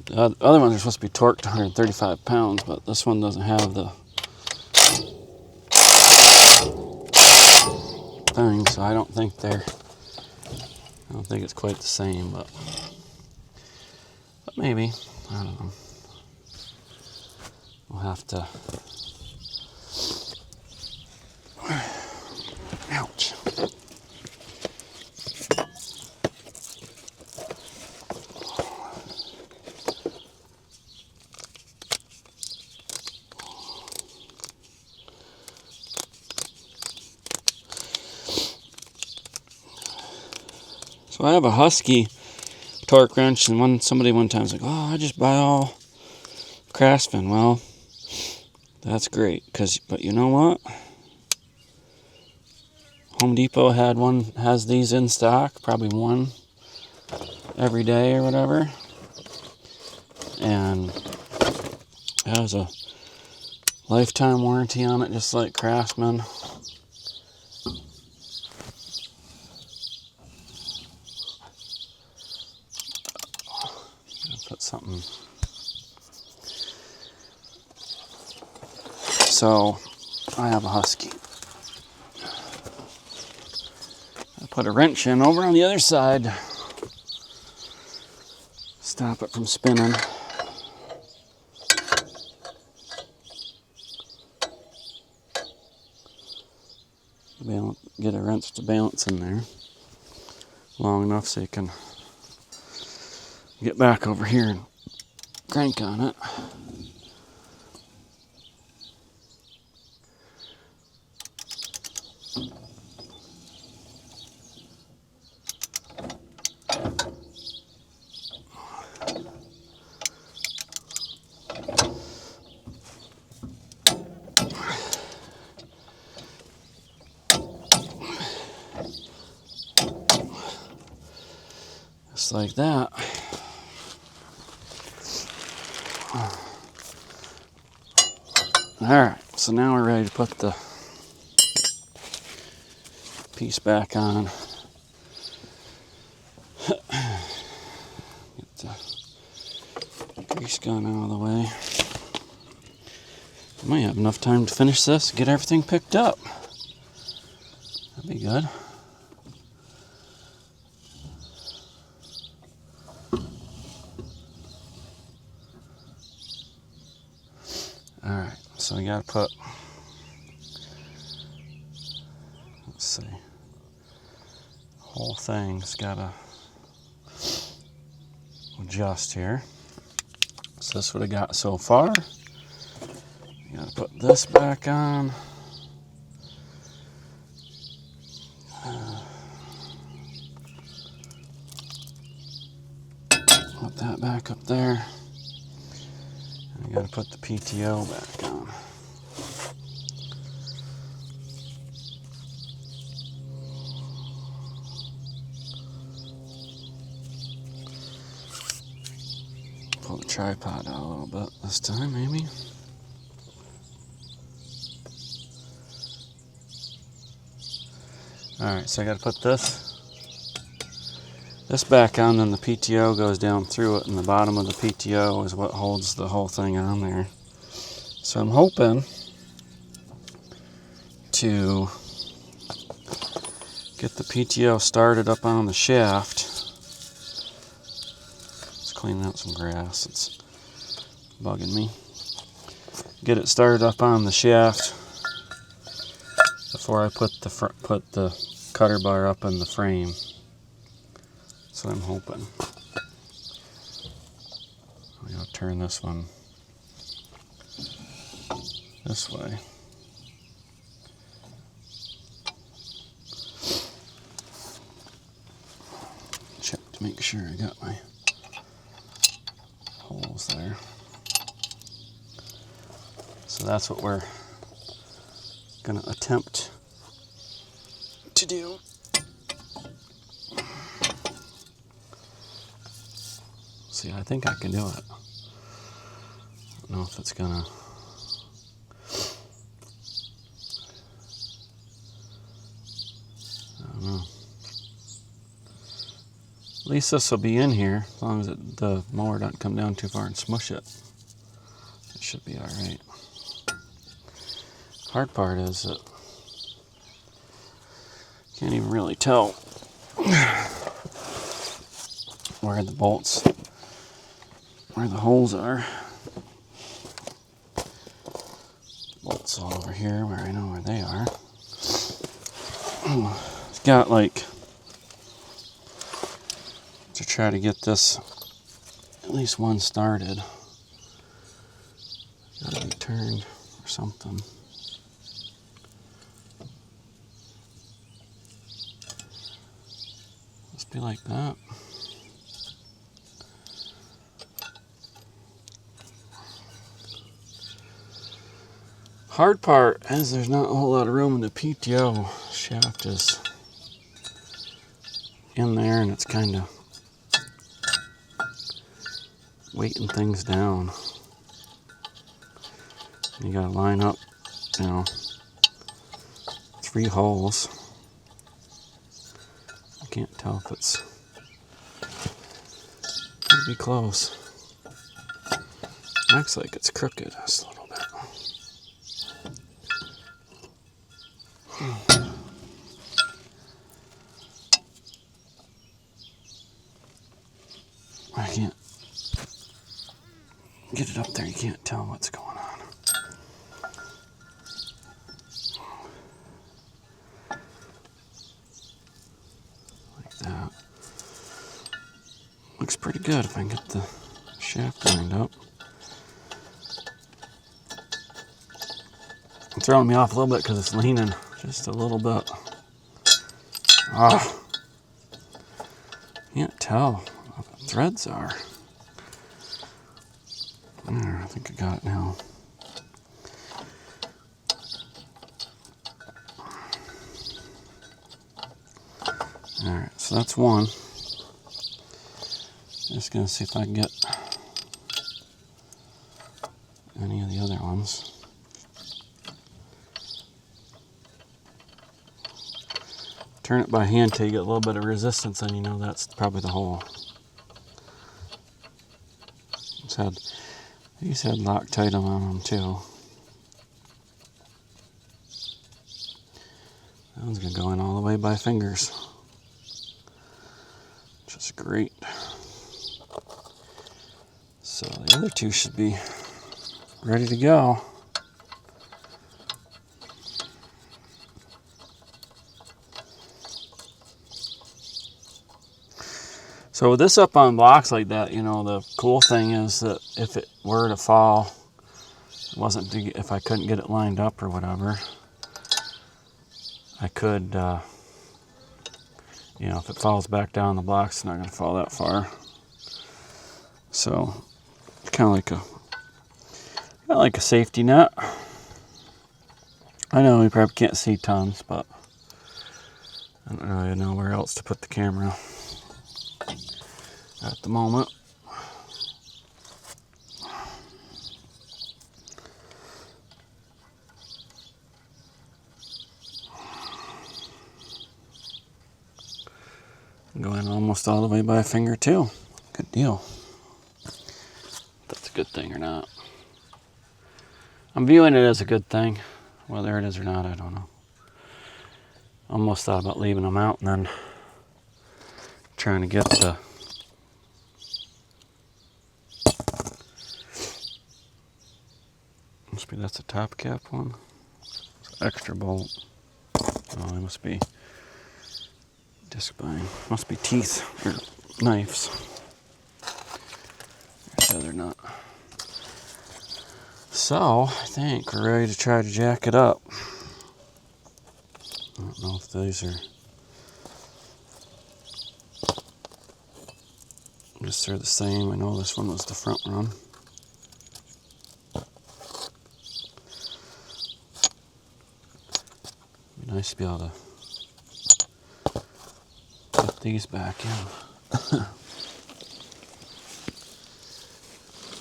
Speaker 1: The other ones are supposed to be torqued to 135 pounds, but this one doesn't have the thing, so I don't think it's quite the same, but maybe, I don't know. We'll have to. Ouch. So I have a Husky torque wrench, and somebody one time was like, "Oh, I just buy all Craftsman." Well, that's great, but you know what? Home Depot has these in stock, probably one every day or whatever, and it has a lifetime warranty on it, just like Craftsman. Put something. So I have a Husky. I put a wrench in over on the other side. Stop it from spinning. Get a wrench to balance in there long enough so you can get back over here and crank on it. Just like that. Alright, so now we're ready to put the piece back on. Get the grease gun out of the way. Might have enough time to finish this and get everything picked up. That'd be good. Alright, so we gotta put, let's see, the whole thing's gotta adjust here. So that's what I got so far. You gotta put this back on. Put that back up there. And you gotta put the PTO back on. Pull the tripod out a little bit this time, maybe. Alright, so I gotta put this back on, then the PTO goes down through it, and the bottom of the PTO is what holds the whole thing on there. So I'm hoping to get the PTO started up on the shaft. Let's clean out some grass, it's bugging me. Get it started up on the shaft before I put the cutter bar up in the frame. That's what I'm hoping. I'm going to turn this one this way. Check to make sure I got my holes there. So that's what we're going to attempt to do. See, I think I can do it. I don't know if it's gonna. I don't know. At least this will be in here, as long as the mower doesn't come down too far and smush it. It should be all right. Hard part is that you can't even really tell where the bolts, where the holes are. Bolts all over here where I know where they are. It's got like, to try to get this, at least one started, gotta be turned or something. Must be like that. Hard part is there's not a whole lot of room in the PTO. Shaft is in there and it's kind of weighting things down. You gotta line up, 3 holes. I can't tell if it's gonna be close. Looks like it's crooked just a little bit. I can't get it up there, you can't tell what's going on. Like that. Looks pretty good if I can get the shaft lined up. It's throwing me off a little bit because it's leaning just a little bit. Can't tell what the threads are. There, I think I got it now. Alright, so that's one. Just gonna see if I can get any of the other ones. Turn it by hand till you get a little bit of resistance, and you know that's probably the hole. These had Loctite on them too. That one's gonna go in all the way by fingers, which is great. So the other two should be ready to go. So with this up on blocks like that, you know, the cool thing is that if it were to fall, if I couldn't get it lined up or whatever, I could, you know, if it falls back down the blocks, it's not going to fall that far. So it's kind of like a safety net. I know you probably can't see tons, but I don't really know where else to put the camera at the moment. Going almost all the way by finger too. Good deal. If that's a good thing or not. I'm viewing it as a good thing. Whether it is or not, I don't know. Almost thought about leaving them out and then trying to get the must be that's a top cap one. It's an extra bolt. Oh, it must be disc spine. Must be teeth or knives. There's the other nut. So I think we're ready to try to jack it up. I don't know if these are just they're the same. I know this one was the front run. Be nice to be able to put these back in.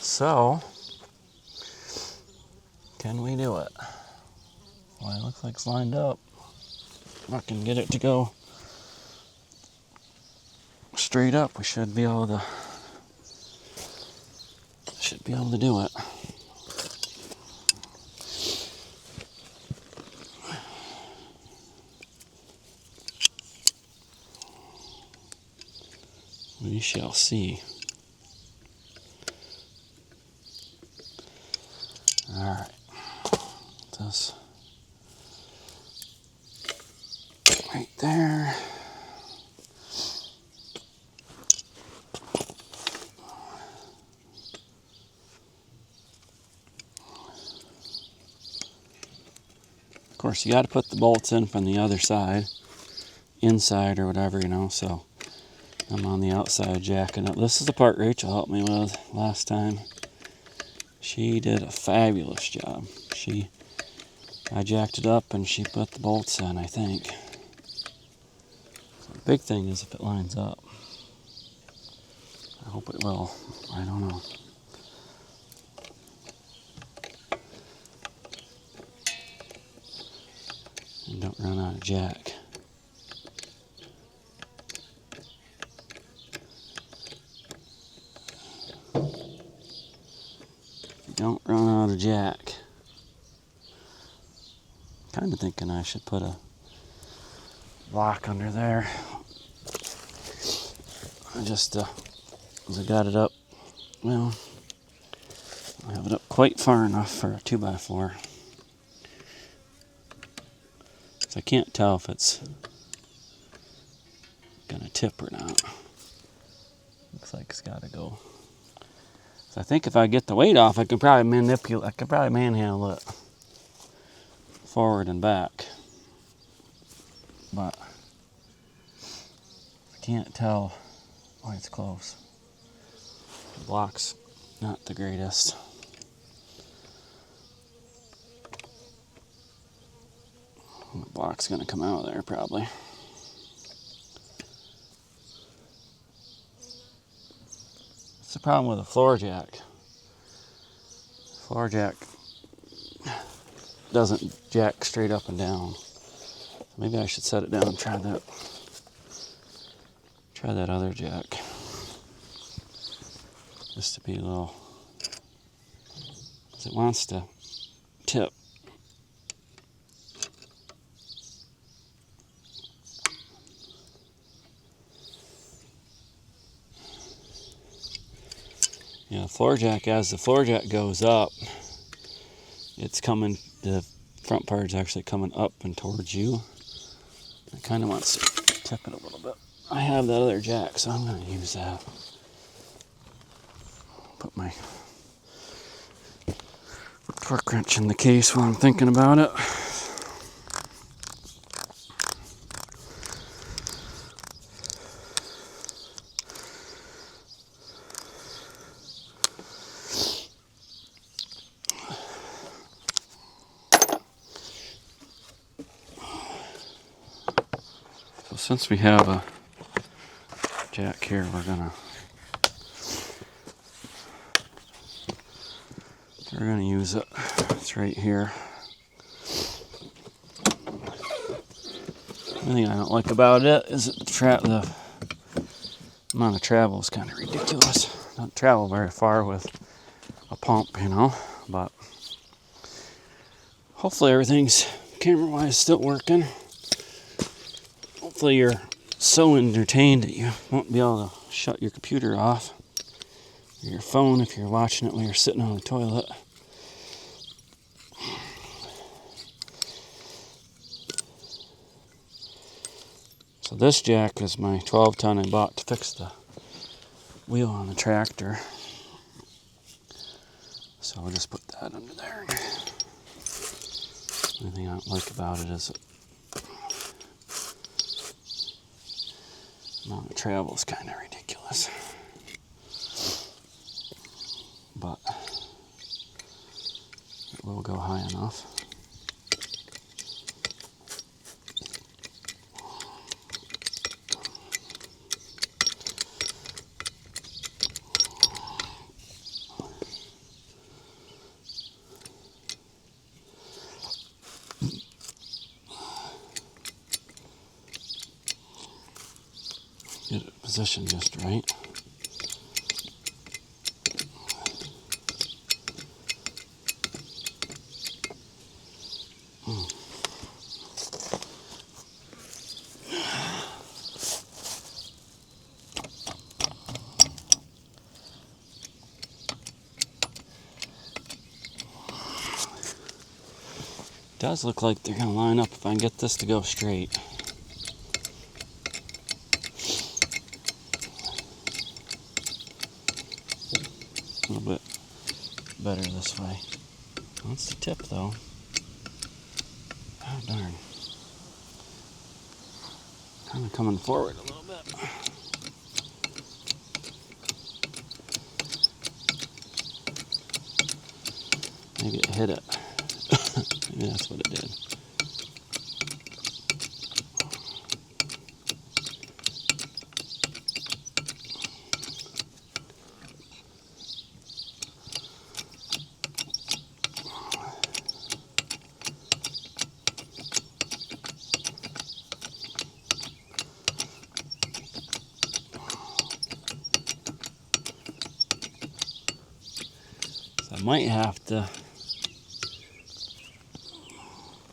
Speaker 1: So, can we do it? Well, it looks like it's lined up. If I can get it to go straight up, we should be able to do it. We shall see. All right, this right there. Of course, you got to put the bolts in from the other side, inside or whatever, you know, so I'm on the outside jacking up. This is the part Rachel helped me with last time. She did a fabulous job. I jacked it up and she put the bolts in, I think. So the big thing is if it lines up. I hope it will. I don't know. And don't run out of jack. Don't run out of jack. Kind of thinking I should put a block under there. As I got it up, well, I have it up quite far enough for a 2x4. So I can't tell if it's gonna tip or not. Looks like it's gotta go. So I think if I get the weight off, I could probably manhandle it forward and back. But I can't tell. Oh, it's close. The block's not the greatest. The block's gonna come out of there probably. problem with a floor jack. Floor jack doesn't jack straight up and down. Maybe I should set it down and try that. Try that other jack. Just to be a little, because it wants to tip. Yeah, floor jack, as the floor jack goes up, it's coming, the front part is actually coming up and towards you. It kind of wants to tip it a little bit. I have that other jack, so I'm going to use that. Put my torque wrench in the case while I'm thinking about it. So since we have a jack here, we're gonna use it. It's right here. The thing I don't like about it is that the amount of travel is kind of ridiculous. Don't travel very far with a pump, you know, but hopefully everything's camera-wise still working. Hopefully you're so entertained that you won't be able to shut your computer off, or your phone if you're watching it while you're sitting on the toilet. So this jack is my 12-ton I bought to fix the wheel on the tractor. So I'll just put that under there. The only thing I don't like about it is the amount of travel is kind of ridiculous. But it will go high enough. Get it positioned just right. Does look like they're going to line up if I can get this to go straight. A little bit better this way. That's the tip though. Oh darn. Kind of coming forward a little bit. Maybe it hit it. Maybe that's what it did. So I might have to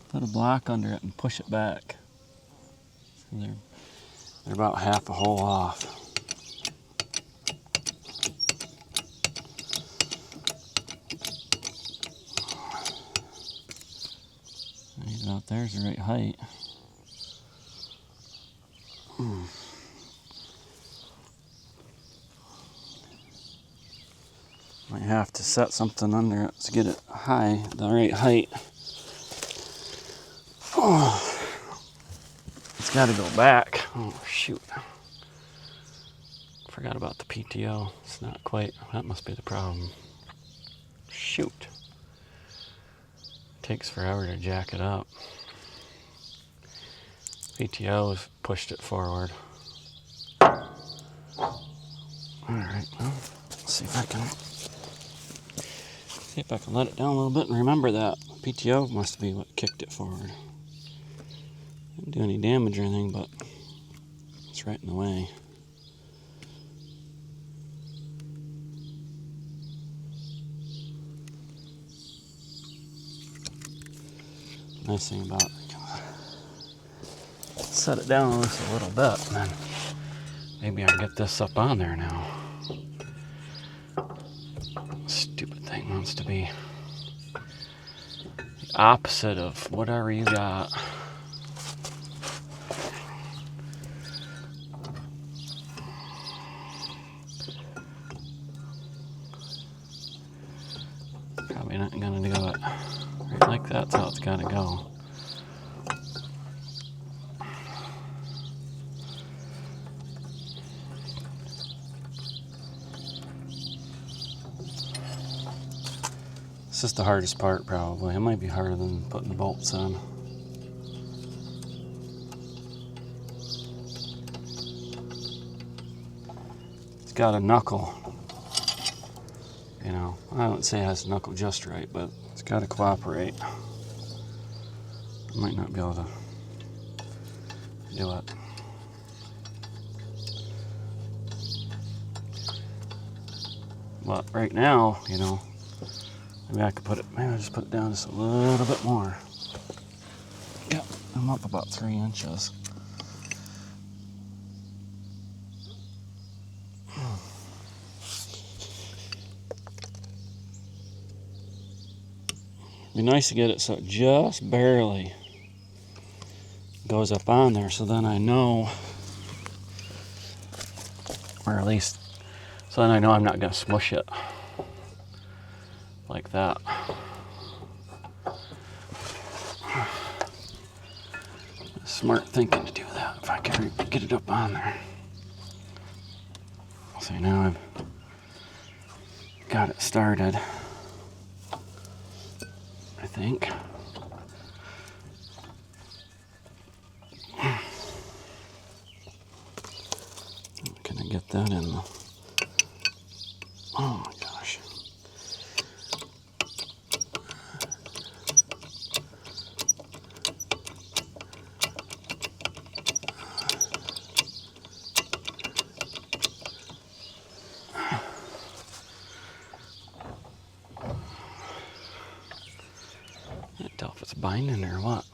Speaker 1: put a block under it and push it back. So they're about half a hole off. Maybe about there's the right height. Might have to set something under it to get it high, the right height. Oh, it's got to go back. Oh, shoot. Forgot about the PTO. It's not quite. That must be the problem. Shoot. Takes forever to jack it up. PTO has pushed it forward. Alright, well, See if I can let it down a little bit and remember that PTO must be what kicked it forward. Didn't do any damage or anything, but it's right in the way. Nice thing about it, set it down just a little bit, and then maybe I can get this up on there now. Stupid thing wants to be the opposite of whatever you got. Probably not gonna do it right like that's how it's gotta go. This is the hardest part, probably. It might be harder than putting the bolts on. It's got a knuckle. You know, I wouldn't say it has a knuckle just right, but it's got to cooperate. I might not be able to do it. But right now, you know, maybe I could maybe I'll just put it down just a little bit more. Yep, I'm up about 3 inches. Be nice to get it so it just barely goes up on there, so then I know, or at least, so then I know I'm not going to smush it like that. Smart thinking to do that if I can get it up on there. So now I've got it started, I think. Can I get that in? Oh my gosh. Can't tell if it's binding or what.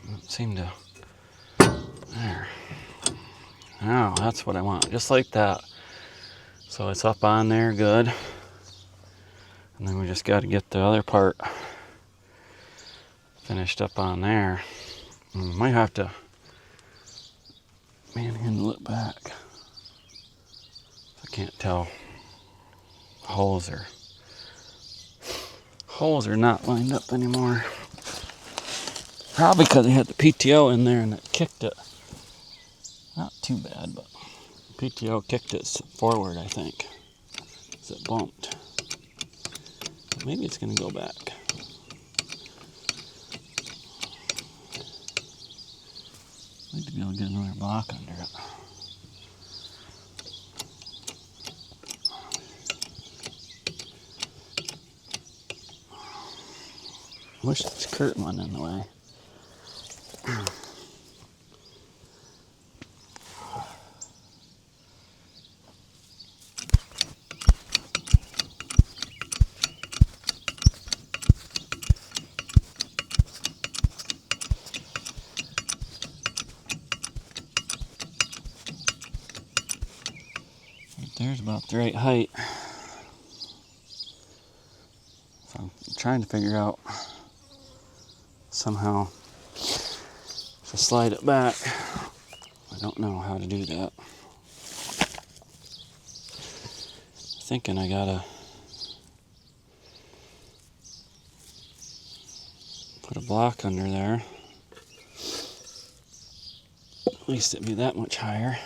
Speaker 1: Doesn't seem to. There. Oh, that's what I want. Just like that. So it's up on there good. And then we just got to get the other part finished up on there. And we might have to manhandle it back. I can't tell. Holes are not lined up anymore. Probably because I had the PTO in there and it kicked it. Not too bad, but PTO kicked it forward, I think. So it bumped. But maybe it's going to go back. I'd like to be able to get another block under it. I wish this curtain wasn't in the way. There's about the right height. So I'm trying to figure out somehow to slide it back. I don't know how to do that. Thinking I gotta put a block under there. At least it'd be that much higher.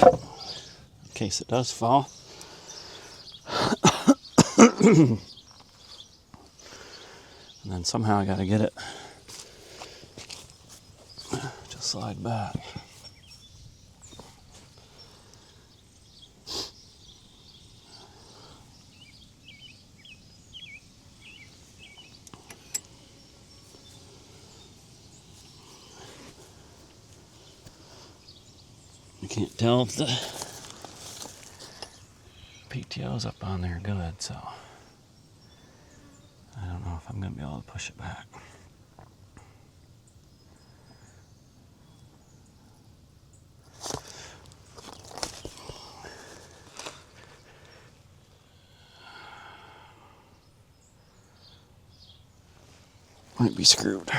Speaker 1: In case it does fall. And then somehow I gotta get it to slide back. can't tell if the PTO's up on there good, so I don't know if I'm going to be able to push it back. Might be screwed.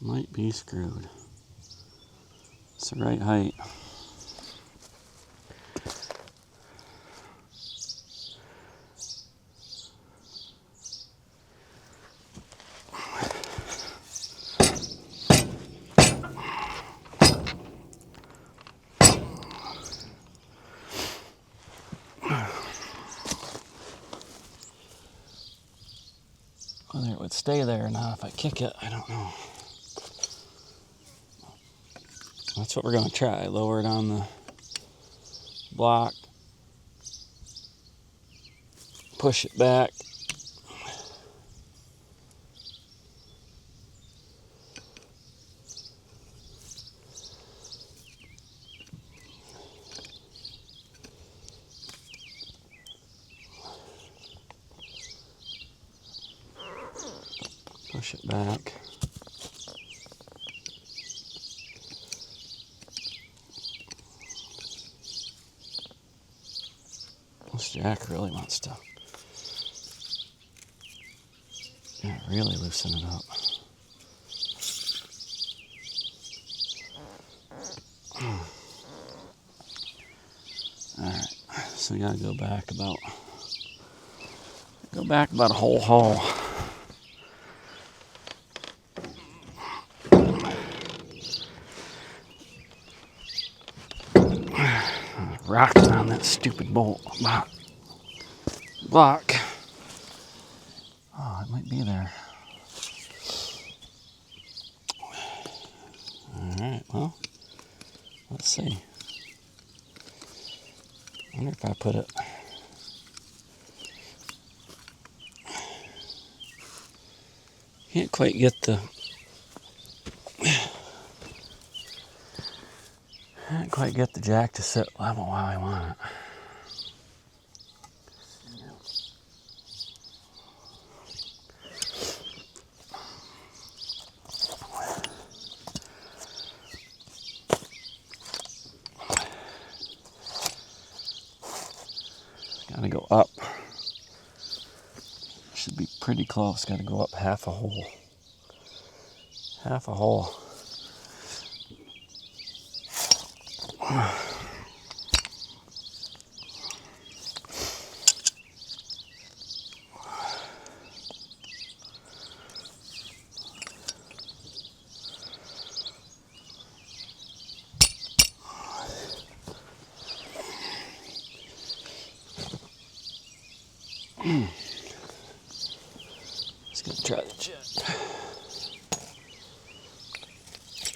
Speaker 1: Might be screwed. It's the right height. Whether it would stay there or not if I kick it, I don't know. That's what we're going to try. Lower it on the block. Push it back. Push it back. This jack really wants to really loosen it up. Alright, so we gotta go back about a whole haul. Rocking on that stupid bolt block. Oh, it might be there. Alright, well, let's see. I wonder if I put it. Can't quite get the. Can't quite get the jack to sit level while I want it. Gotta go up. Should be pretty close. Gotta go up half a hole. Half a hole. Just gonna try the jet.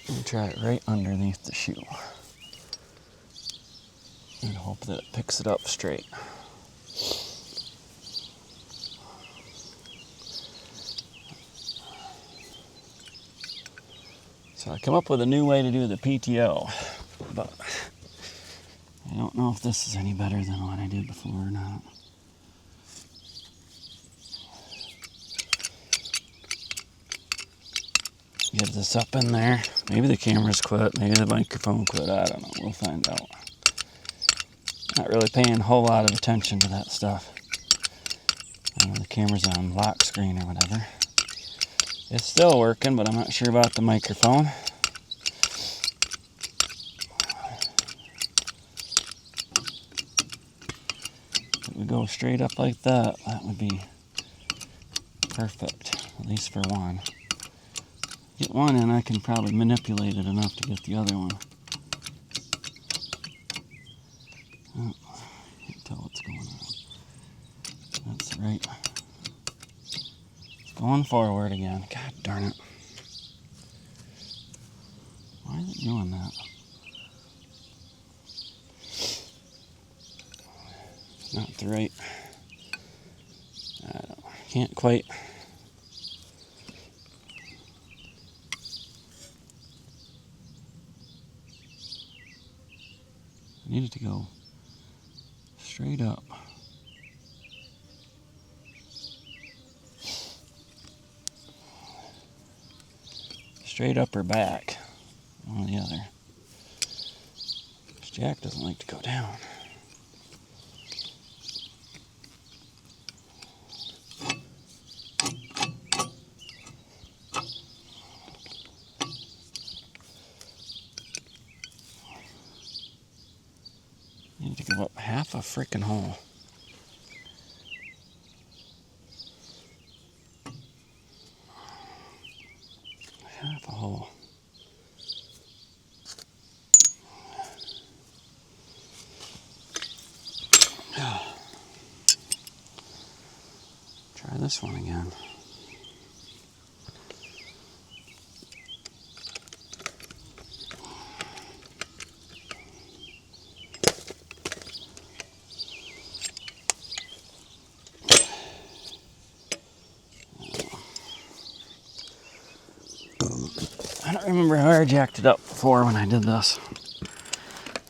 Speaker 1: I'm gonna try it right underneath the shoe and hope that it picks it up straight. So I come up with a new way to do the PTO, but I don't know if this is any better than what I did before or not. Get this up in there. Maybe the camera's quit, maybe the microphone quit, I don't know, we'll find out. Not really paying a whole lot of attention to that stuff. The camera's on lock screen or whatever. It's still working, but I'm not sure about the microphone. If it would go straight up like that, that would be perfect, at least for one. Get one in, I can probably manipulate it enough to get the other one. Oh, can't tell what's going on. That's right. It's going forward again. God darn it. Why is it doing that? Not the right. I can't quite. Needed to go straight up. Straight up or back. One or the other. This jack doesn't like to go down. Need to go up half a frickin' hole. Half a hole. Try this one again. I don't remember how I jacked it up before when I did this,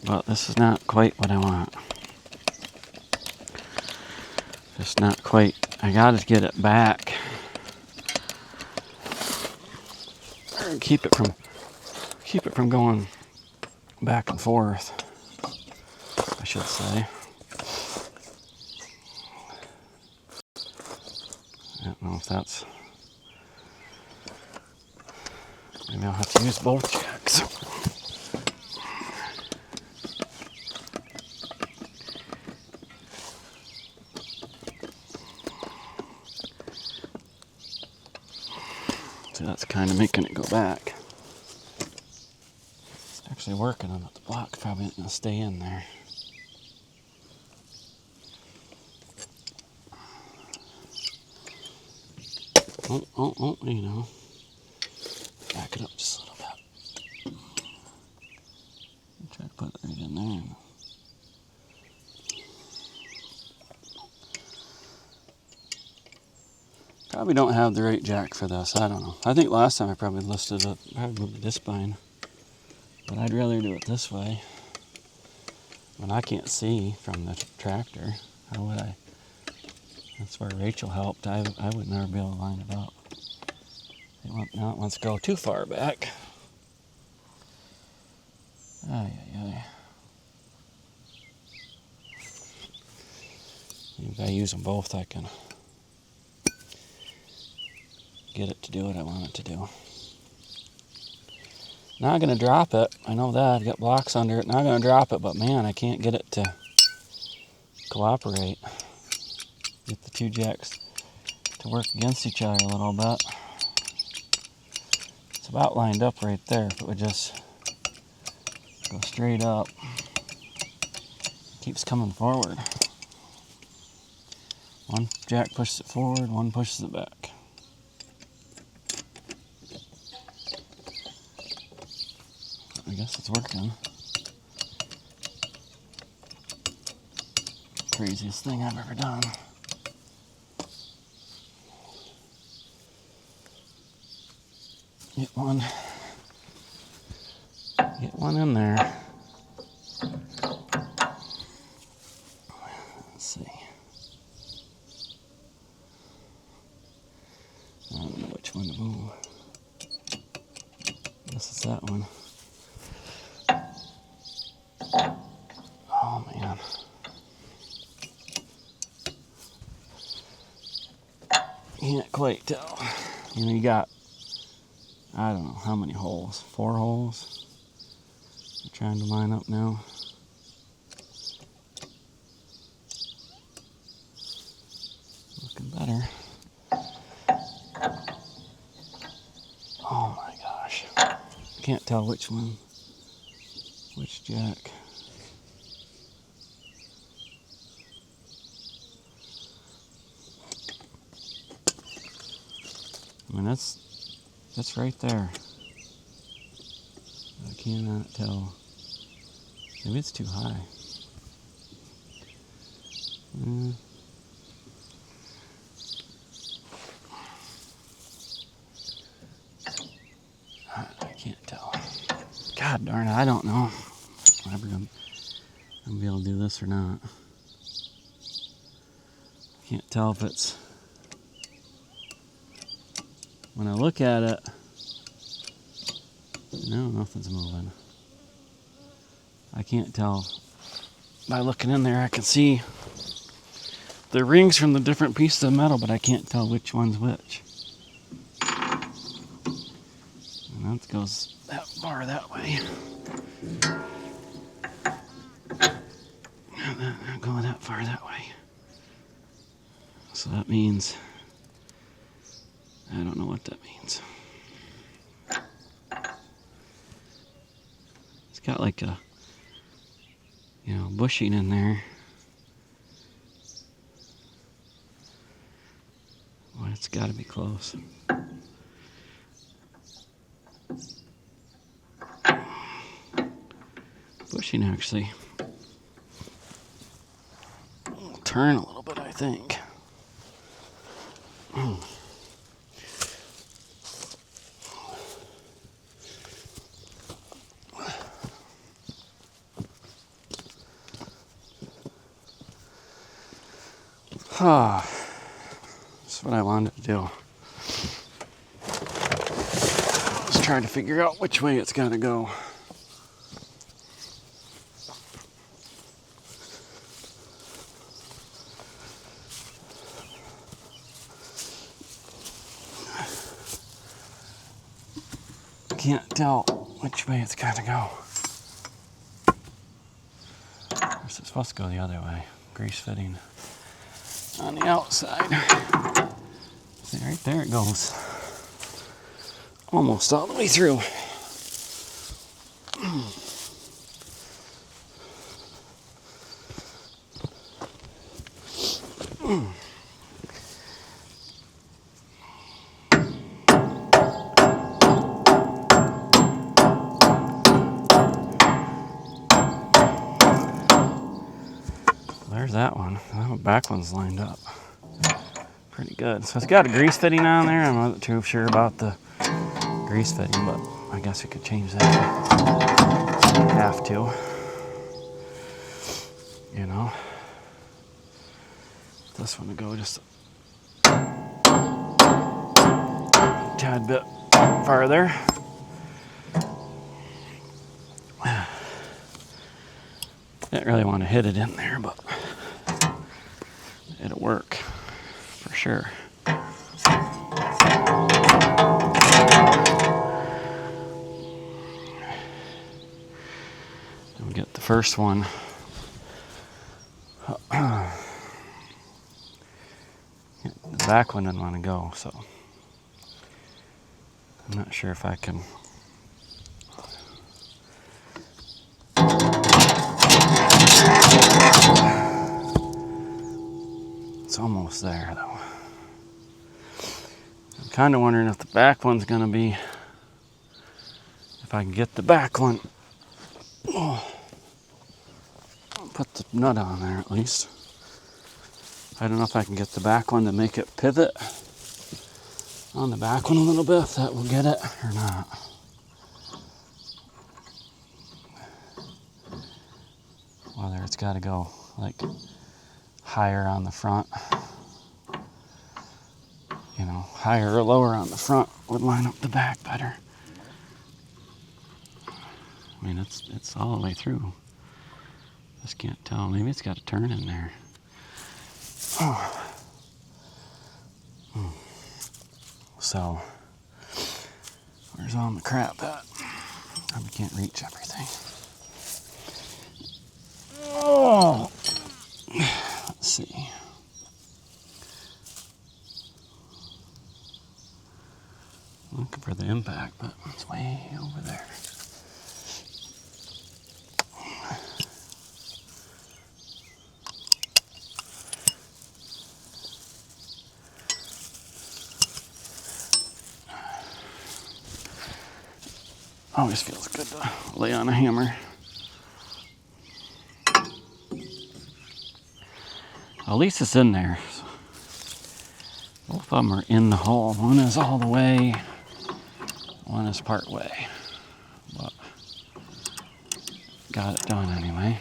Speaker 1: but this is not quite what I want. Just not quite. I gotta get it back. Or keep it from going back and forth, I should say. I don't know if that's... Maybe I'll have to use both jacks. So that's kind of making it go back. It's actually working on it. The block probably isn't going to stay in there. Oh, you know. Back it up just a little bit. Try to put it right in there. Probably don't have the right jack for this. I don't know. I think last time I probably listed it. Probably moved this spine. But I'd rather do it this way. When I can't see from the tractor, how would I? That's where Rachel helped. I would never be able to line it up. Now it wants to go too far back. If I use them both, I can get it to do what I want it to do. Now I'm going to drop it. I know that. I got blocks under it. Now I'm going to drop it, but man, I can't get it to cooperate. Get the two jacks to work against each other a little bit. It's about lined up right there. If it would just go straight up. Keeps coming forward. One jack pushes it forward, one pushes it back. I guess it's working. Craziest thing I've ever done. Get one in there. Let's see. I don't know which one to move. I guess it's that one. Oh man. Can't quite tell. You know, you got, I don't know how many holes. 4 holes. I'm trying to line up now. Looking better. Oh my gosh. Can't tell which one. Which jack. I mean, that's right there. I cannot tell. Maybe it's too high. I can't tell. God darn it, I don't know. I'll be able to do this or not. Can't tell if it's, when I look at it, no, nothing's moving. I can't tell. By looking in there, I can see the rings from the different pieces of metal, but I can't tell which one's which. And that goes that far that way. Not going that far that way. So that means, I don't know what that means. It's got like a, bushing in there. Well, it's got to be close. Bushing actually will turn a little bit, I think. That's what I wanted to do. Just trying to figure out which way it's got to go. Can't tell which way it's got to go. It's supposed to go the other way. Grease fitting on the outside. See, right there it goes. Almost all the way through. There's that one. The back one's lined up pretty good. So it's got a grease fitting on there. I'm not too sure about the grease fitting, but I guess we could change that. Have to. This one to go just a tad bit farther. Didn't really want to hit it in there, but it'll work for sure. We'll get the first one. The back one didn't want to go, so I'm not sure if I can. It's almost there, though. I'm kind of wondering if the back one's going to be, if I can get the back one. Oh, I'll put the nut on there at least. I don't know if I can get the back one to make it pivot on the back one a little bit, if that will get it or not. Whether it's got to go like higher on the front, higher or lower on the front would line up the back better. I mean, it's all the way through. Just can't tell. Maybe it's got a turn in there. Oh. So, where's all the crap at? Probably can't reach everything. Oh, let's see. Looking for the impact, but it's way over there. Always feels good to lay on a hammer. At least it's in there. Both of them are in the hole. One is all the way, one is part way. But got it done anyway.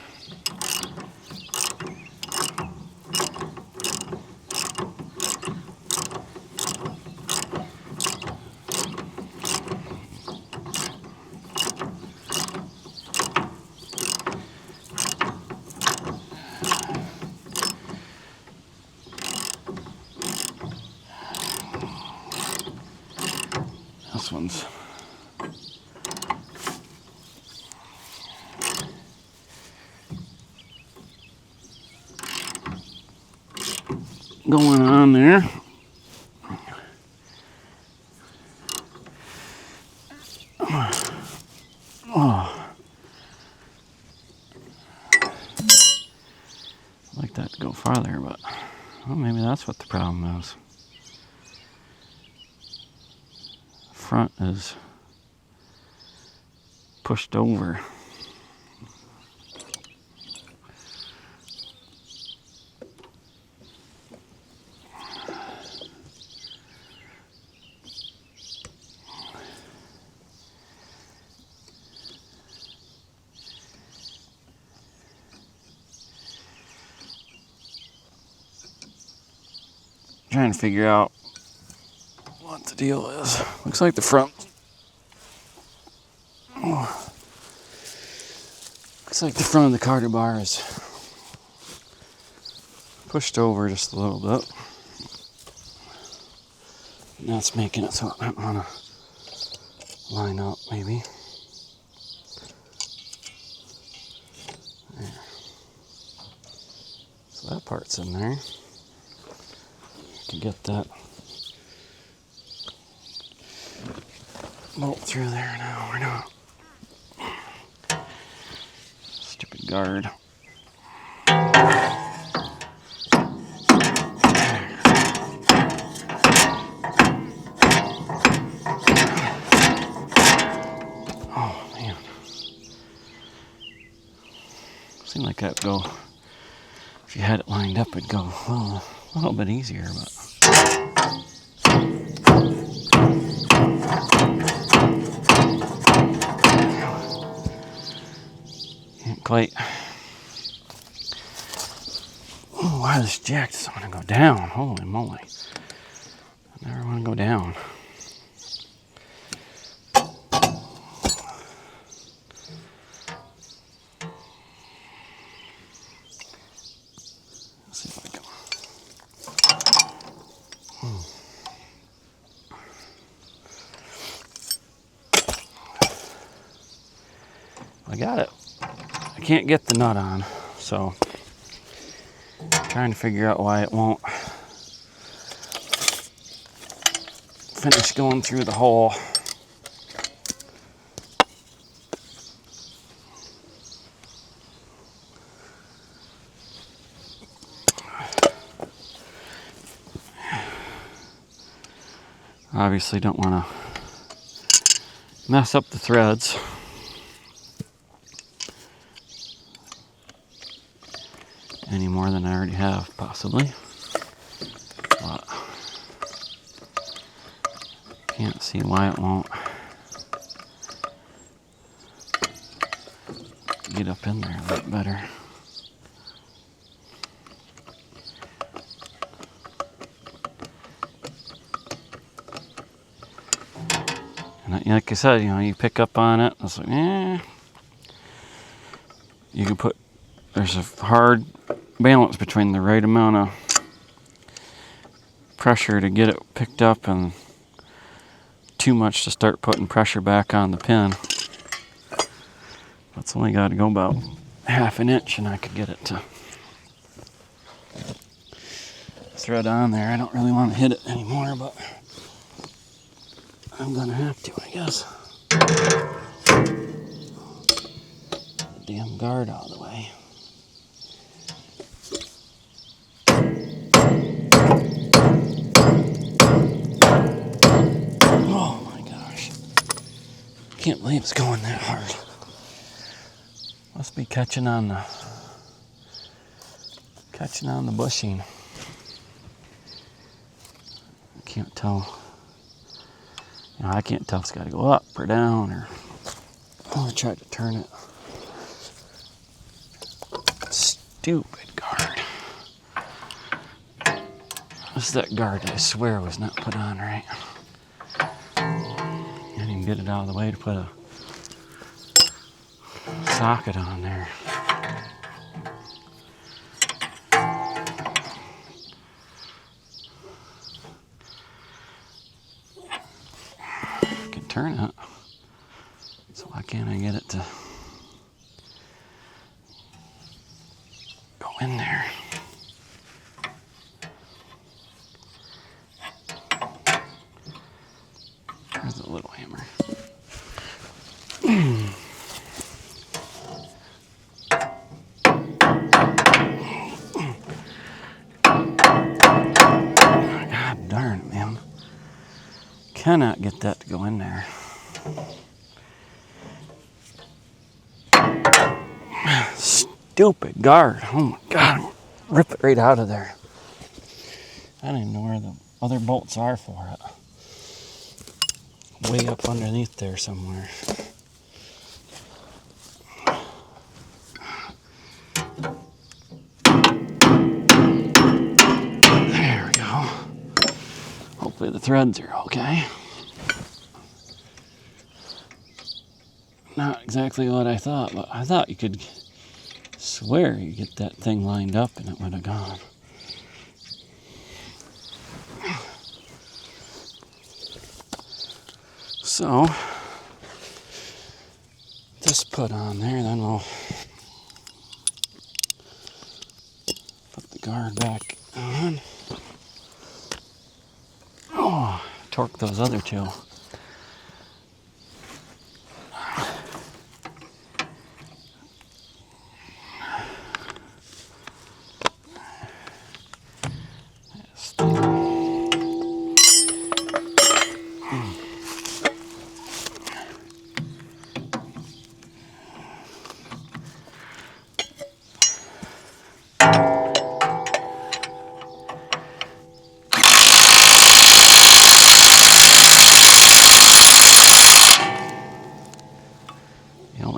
Speaker 1: This one's going on there. Oh, I'd like that to go farther, but well, maybe that's what the problem is. Front is pushed over. Trying to figure out what the deal is. Looks like the front. Oh, looks like the front of the carter bar is pushed over just a little bit. And that's making it so I might want to line up maybe. There. So that part's in there. Can get that bolt through there now or not. Stupid guard. Oh man. Seemed like that would go, if you had it lined up, it'd go well, a little bit easier, but can't quite. Oh, why this jack doesn't want to go down? Holy moly. I never want to go down. Let's see if I can. I got it. I can't get the nut on, so I'm trying to figure out why it won't finish going through the hole. Obviously don't want to mess up the threads. Any more than I already have, possibly. But can't see why it won't get up in there a bit better. And like I said, you pick up on it. It's like, you can put. There's a hard balance between the right amount of pressure to get it picked up and too much to start putting pressure back on the pin. That's only got to go about half an inch and I could get it to thread on there. I don't really want to hit it anymore, but I'm gonna have to, I guess. Damn guard out of the way. Oh my gosh. Can't believe it's going that hard. Must be catching on the bushing. I can't tell. I can't tell if it's got to go up or down or. Oh, I tried to turn it. Stupid guard. This is that guard that I swear was not put on right. Can't even get it out of the way to put a socket on there. turn it. So why can't I get it to go in there? There's a little hammer. God darn it, man. Cannot get that to go in there. Stupid guard. Oh my God. Rip it right out of there. I don't even know where the other bolts are for it. Way up underneath there somewhere. There we go. Hopefully the threads are okay. Not exactly what I thought, but I thought you could swear you get that thing lined up and it would have gone. So, this put on there, then we'll put the guard back on. Oh, torque those other two.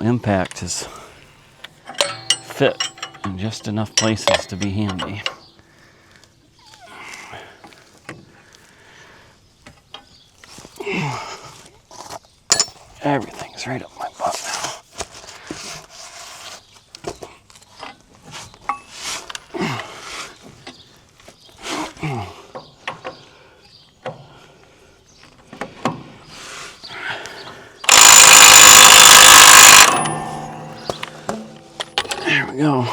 Speaker 1: Impact is fit in just enough places to be handy. Everything's right up my butt now. There we go.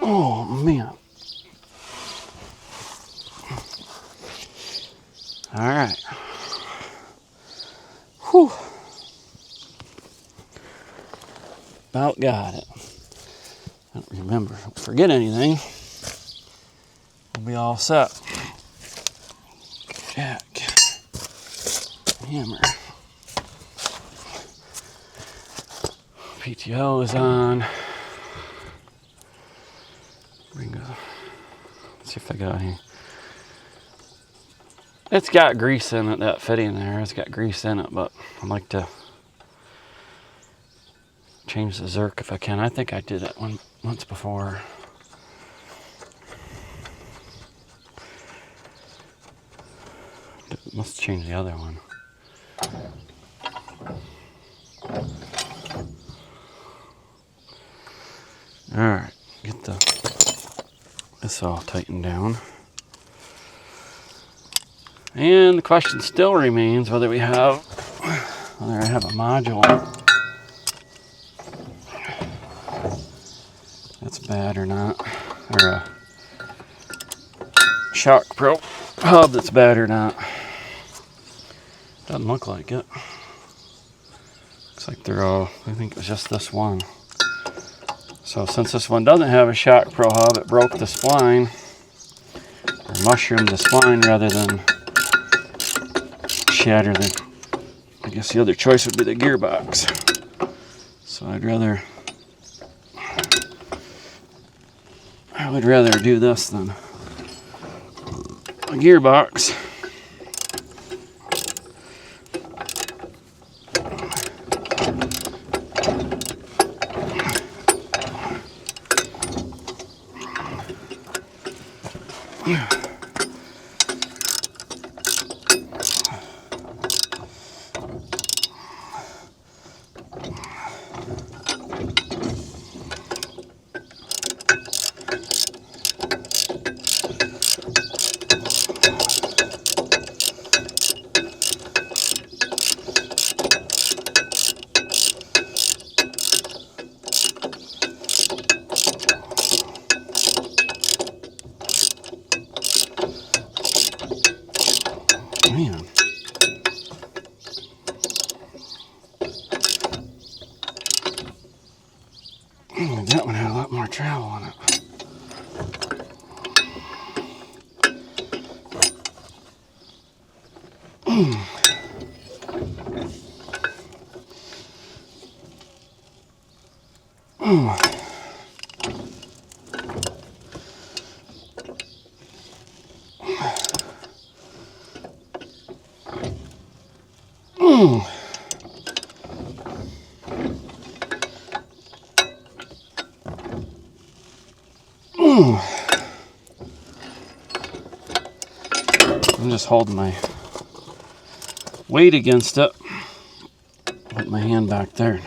Speaker 1: Oh man. All right. Whew. About got it. I don't remember. Don't forget anything. We'll be all set. Jack. Hammer. PTO is on. Let's see if I got any. It's got grease in it, that fitting there. It's got grease in it, but I'd like to change the Zerk if I can. I think I did it once before. Let's change the other one. All right, get this all tightened down. And the question still remains whether I have a module that's bad or not, or a shock probe hub that's bad or not. Doesn't look like it. Looks like they're all, I think it was just this one. So since this one doesn't have a shock pro hub, it broke the spline, or mushroomed the spline rather than shatter the, I guess the other choice would be the gearbox. So I would rather do this than a gearbox. Man. That one had a lot more travel on it. I'm just holding my weight against it. Put my hand back there,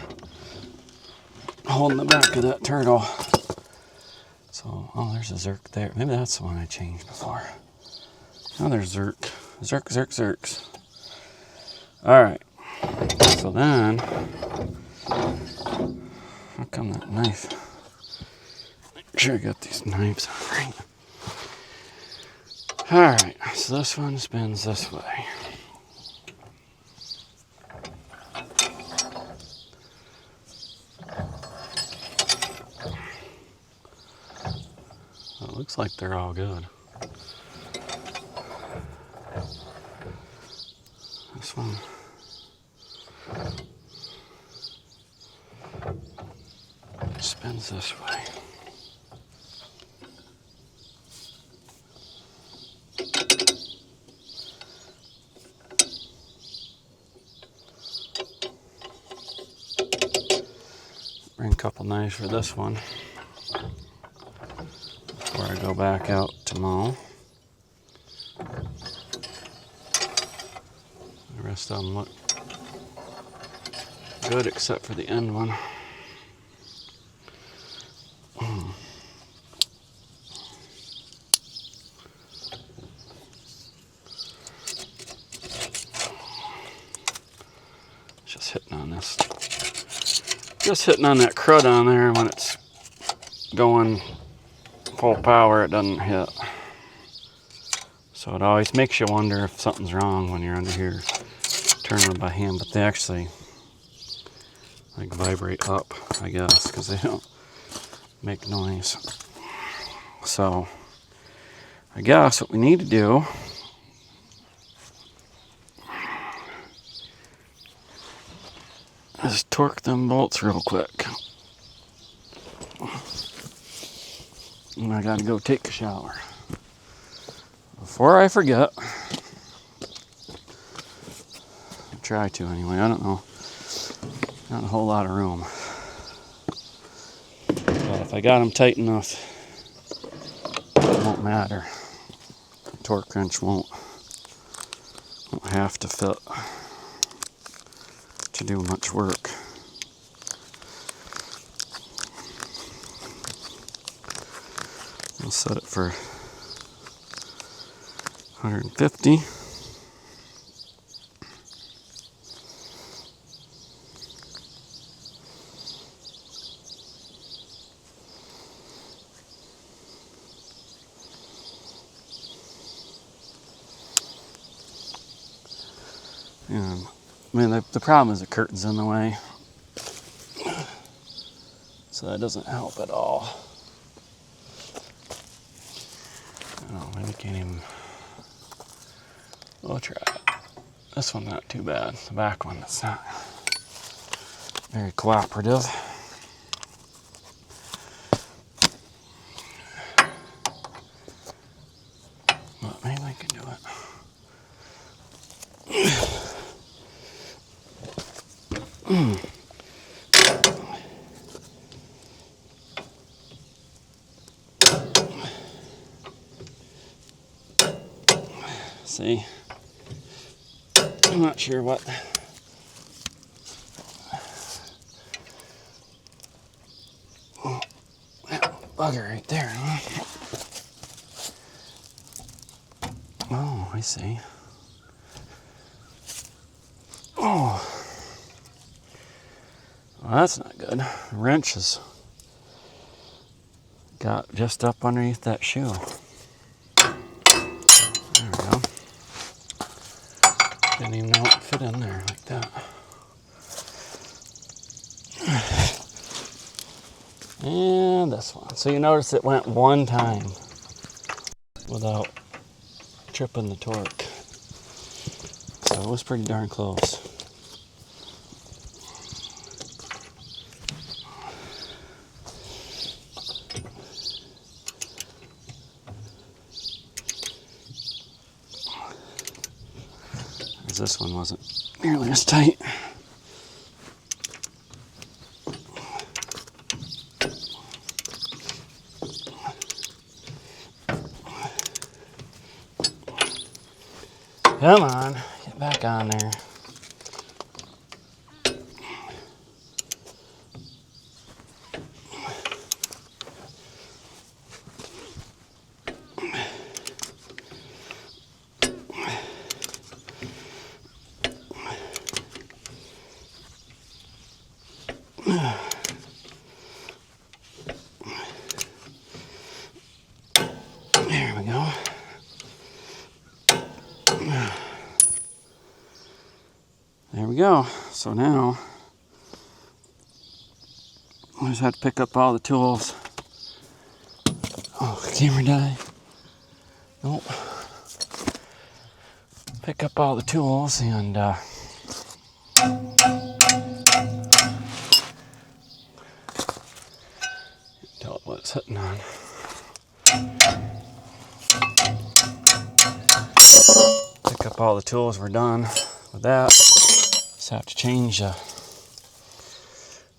Speaker 1: holding the back of that turtle. So, oh, there's a zerk there. Maybe that's the one I changed before. Oh, there's zerk. Zerk, zerk, zerks. Alright. So then, how come that knife? Make sure I got these knives right. Alright, so this one spins this way. Well, it looks like they're all good. This one. Spins this way. Bring a couple knives for this one before I go back out to mow. The rest of them look good except for the end one. Just hitting on that crud on there. When it's going full power, it doesn't hit. So it always makes you wonder if something's wrong when you're under here turning them by hand. But they actually like vibrate up, I guess, because they don't make noise. So I guess what we need to do is torque them bolts real quick. And I gotta go take a shower. Before I forget, I'll try to anyway, I don't know. Not a whole lot of room. But if I got them tight enough, it won't matter. The torque wrench won't have to fit to do much work. I'll set it for 150. And I mean, the problem is the curtain's in the way, so that doesn't help at all. Oh, maybe we can't even. We'll try it. This one not too bad. The back one that's not very cooperative. But maybe I can do it. See, I'm not sure what. Oh, that bugger right there, huh? Oh, I see. Oh, well, that's not good. The wrench has got just up underneath that shoe. There we go. Didn't even know it fit in there like that. And this one. So you notice it went one time without tripping the torque. So it was pretty darn close. This one wasn't nearly as tight. Come on, get back on there. There we go. There we go. So now I just have to pick up all the tools. Oh, camera died. Nope. Pick up all the tools and tell it what it's hitting on. Pick up all the tools. We're done with that. Just have to change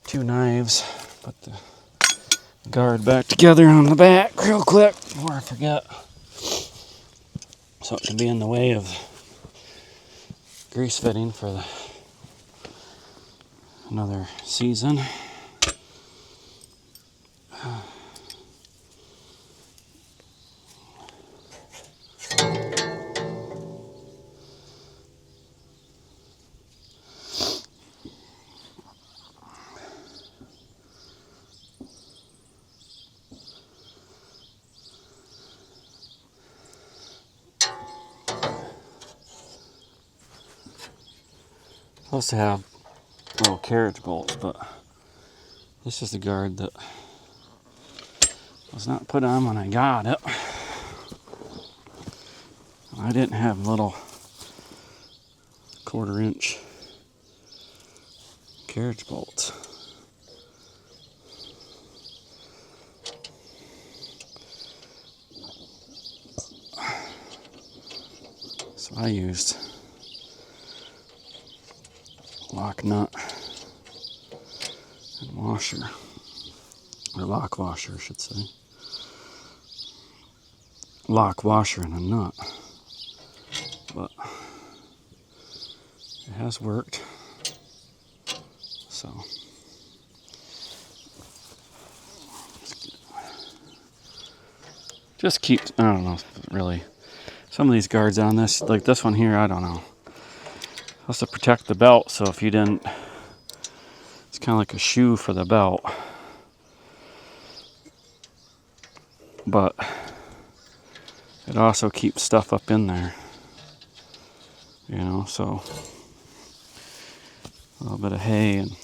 Speaker 1: 2 knives. Put the guard back together on the back real quick before I forget. So it can be in the way of grease fitting for another season. Supposed to have little carriage bolts, but this is the guard that was not put on when I got it. I didn't have little 1/4 inch carriage bolts. So I used lock nut and washer, or lock washer I should say. Lock washer and a nut, but it has worked. So just keep, I don't know really, some of these guards on this, like this one here, I don't know. Supposed to protect the belt, so if you didn't, it's kind of like a shoe for the belt. But it also keeps stuff up in there, you know, so a little bit of hay and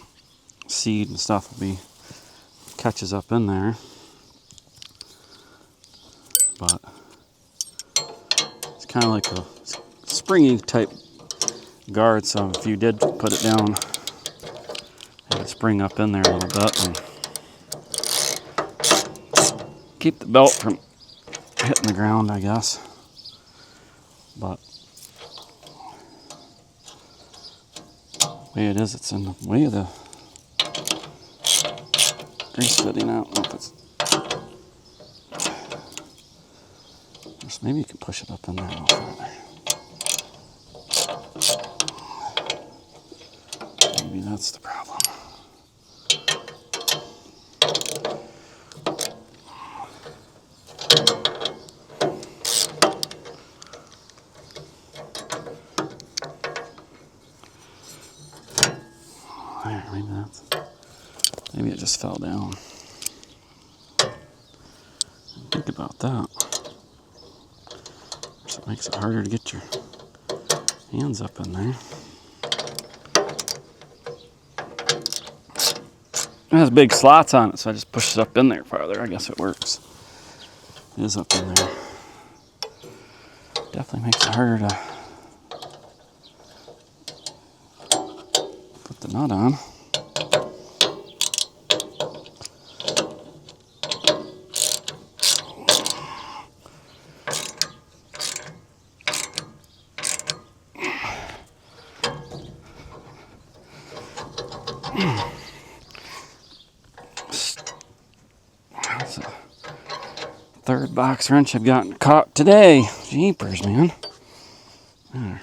Speaker 1: seed and stuff will be, catches up in there. But it's kind of like a springy type guard, so if you did put it down, it would spring up in there a little bit and keep the belt from hitting the ground, I guess. But the way it is, it's in the way of the grease fitting out. Oh, maybe you can push it up in there a little further. Maybe that's the problem. There, maybe it just fell down. Think about that. So it makes it harder to get your Hands up in there. It has big slots on it, so I just push it up in there farther. I guess it works. It is up in there. Definitely makes it harder to put the nut on. That's a third box wrench I've gotten caught today. Jeepers, man. There.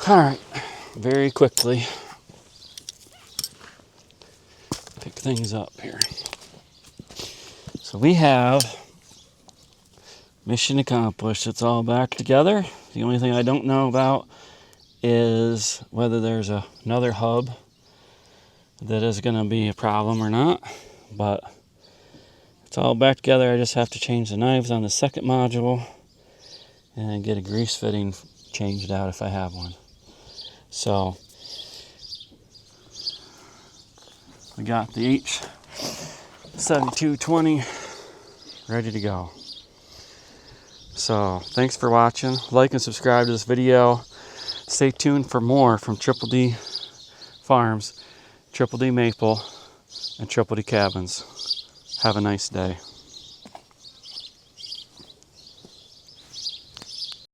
Speaker 1: All right, very quickly pick things up here. So we have mission accomplished. It's all back together. The only thing I don't know about is whether there's another hub that is going to be a problem or not, but it's all back together. I just have to change the knives on the second module and get a grease fitting changed out if I have one. So we got the H7220 ready to go. So thanks for watching. Like and subscribe to this video. Stay tuned for more from Triple D Farms, Triple D Maple, and Triple D Cabins. Have a nice day.